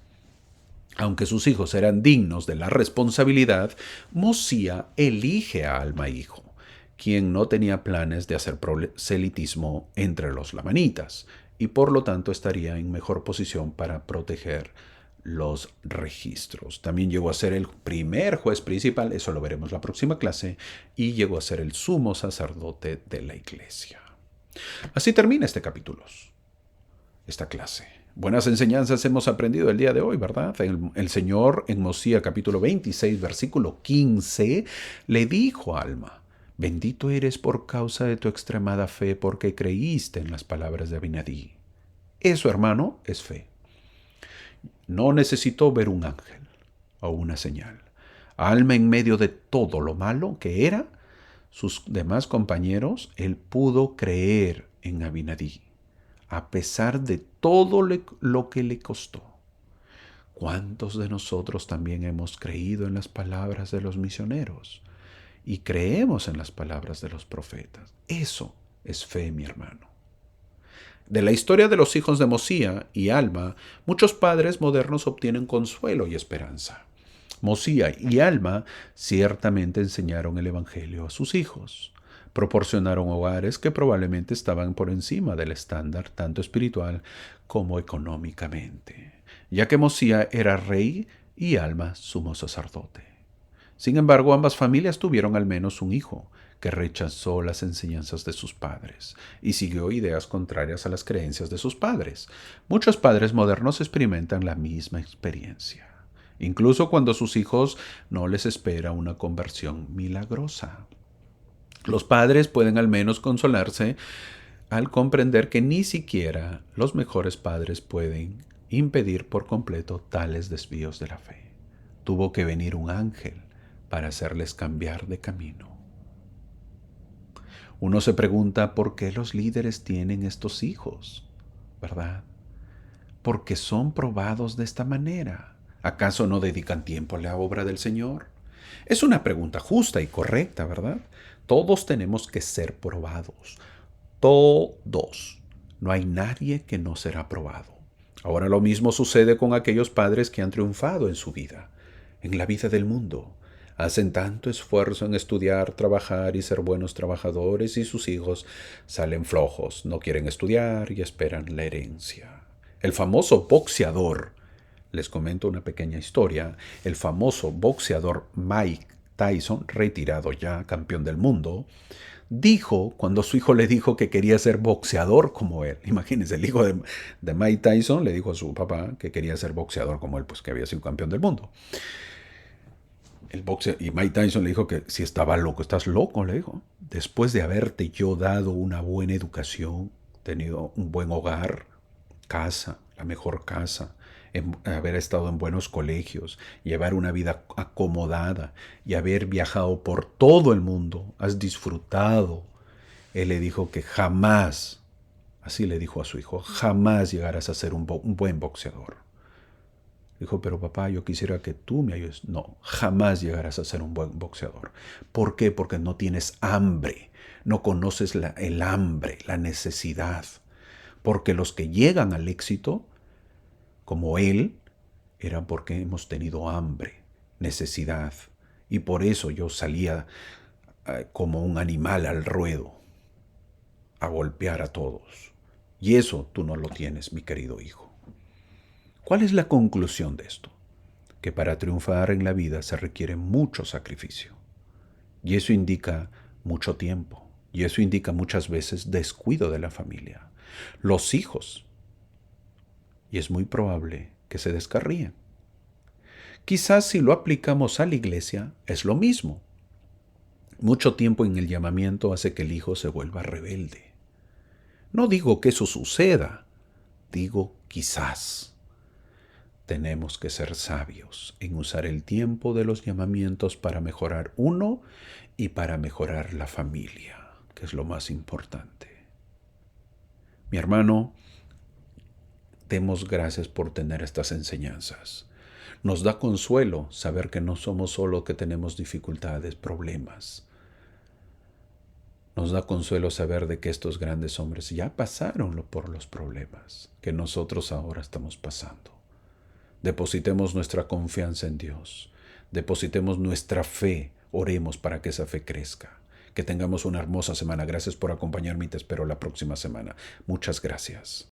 Aunque sus hijos eran dignos de la responsabilidad, Mosía elige a Alma Hijo, quien no tenía planes de hacer proselitismo entre los lamanitas y por lo tanto estaría en mejor posición para proteger los registros. También llegó a ser el primer juez principal, eso lo veremos la próxima clase, y llegó a ser el sumo sacerdote de la iglesia. Así termina este capítulo, esta clase. Buenas enseñanzas hemos aprendido el día de hoy, ¿verdad? El Señor en Mosía capítulo 26, versículo 15, le dijo a Alma: bendito eres por causa de tu extremada fe, porque creíste en las palabras de Abinadí. Eso, hermano, es fe. No necesitó ver un ángel o una señal. Alma, en medio de todo lo malo que era, sus demás compañeros, él pudo creer en Abinadí, a pesar de todo lo que le costó. ¿Cuántos de nosotros también hemos creído en las palabras de los misioneros y creemos en las palabras de los profetas? Eso es fe, mi hermano. De la historia de los hijos de Mosía y Alma, muchos padres modernos obtienen consuelo y esperanza. Mosía y Alma ciertamente enseñaron el Evangelio a sus hijos. Proporcionaron hogares que probablemente estaban por encima del estándar tanto espiritual como económicamente, ya que Mosía era rey y Alma sumo sacerdote. Sin embargo, ambas familias tuvieron al menos un hijo que rechazó las enseñanzas de sus padres y siguió ideas contrarias a las creencias de sus padres. Muchos padres modernos experimentan la misma experiencia, incluso cuando sus hijos no les espera una conversión milagrosa. Los padres pueden al menos consolarse al comprender que ni siquiera los mejores padres pueden impedir por completo tales desvíos de la fe. Tuvo que venir un ángel para hacerles cambiar de camino. Uno se pregunta por qué los líderes tienen estos hijos, ¿verdad? Porque son probados de esta manera. ¿Acaso no dedican tiempo a la obra del Señor? Es una pregunta justa y correcta, ¿verdad? Todos tenemos que ser probados. Todos. No hay nadie que no será probado. Ahora lo mismo sucede con aquellos padres que han triunfado en su vida, en la vida del mundo. Hacen tanto esfuerzo en estudiar, trabajar y ser buenos trabajadores y sus hijos salen flojos, no quieren estudiar y esperan la herencia. El famoso boxeador, les comento una pequeña historia, el famoso boxeador Mike Tyson, retirado ya, campeón del mundo, dijo cuando su hijo le dijo que quería ser boxeador como él. Imagínense, el hijo de Mike Tyson le dijo a su papá que quería ser boxeador como él, pues que había sido campeón del mundo. Y Mike Tyson le dijo que si estaba loco. ¿Estás loco?, le dijo. Después de haberte yo dado una buena educación, tenido un buen hogar, casa, la mejor casa, haber estado en buenos colegios, llevar una vida acomodada y haber viajado por todo el mundo, has disfrutado. Él le dijo que jamás, así le dijo a su hijo, jamás llegarás a ser un buen boxeador. Dijo, pero papá, yo quisiera que tú me ayudes. No, jamás llegarás a ser un buen boxeador. ¿Por qué? Porque no tienes hambre, no conoces el hambre, la necesidad. Porque los que llegan al éxito, como él, eran porque hemos tenido hambre, necesidad. Y por eso yo salía como un animal al ruedo, a golpear a todos. Y eso tú no lo tienes, mi querido hijo. ¿Cuál es la conclusión de esto? Que para triunfar en la vida se requiere mucho sacrificio. Y eso indica mucho tiempo. Y eso indica muchas veces descuido de la familia. Los hijos. Y es muy probable que se descarríen. Quizás si lo aplicamos a la iglesia es lo mismo. Mucho tiempo en el llamamiento hace que el hijo se vuelva rebelde. No digo que eso suceda, digo quizás. Tenemos que ser sabios en usar el tiempo de los llamamientos para mejorar uno y para mejorar la familia, que es lo más importante. Mi hermano, demos gracias por tener estas enseñanzas. Nos da consuelo saber que no somos solo que tenemos dificultades, problemas. Nos da consuelo saber de que estos grandes hombres ya pasaron por los problemas que nosotros ahora estamos pasando. Depositemos nuestra confianza en Dios. Depositemos nuestra fe. Oremos para que esa fe crezca. Que tengamos una hermosa semana. Gracias por acompañarme y te espero la próxima semana. Muchas gracias.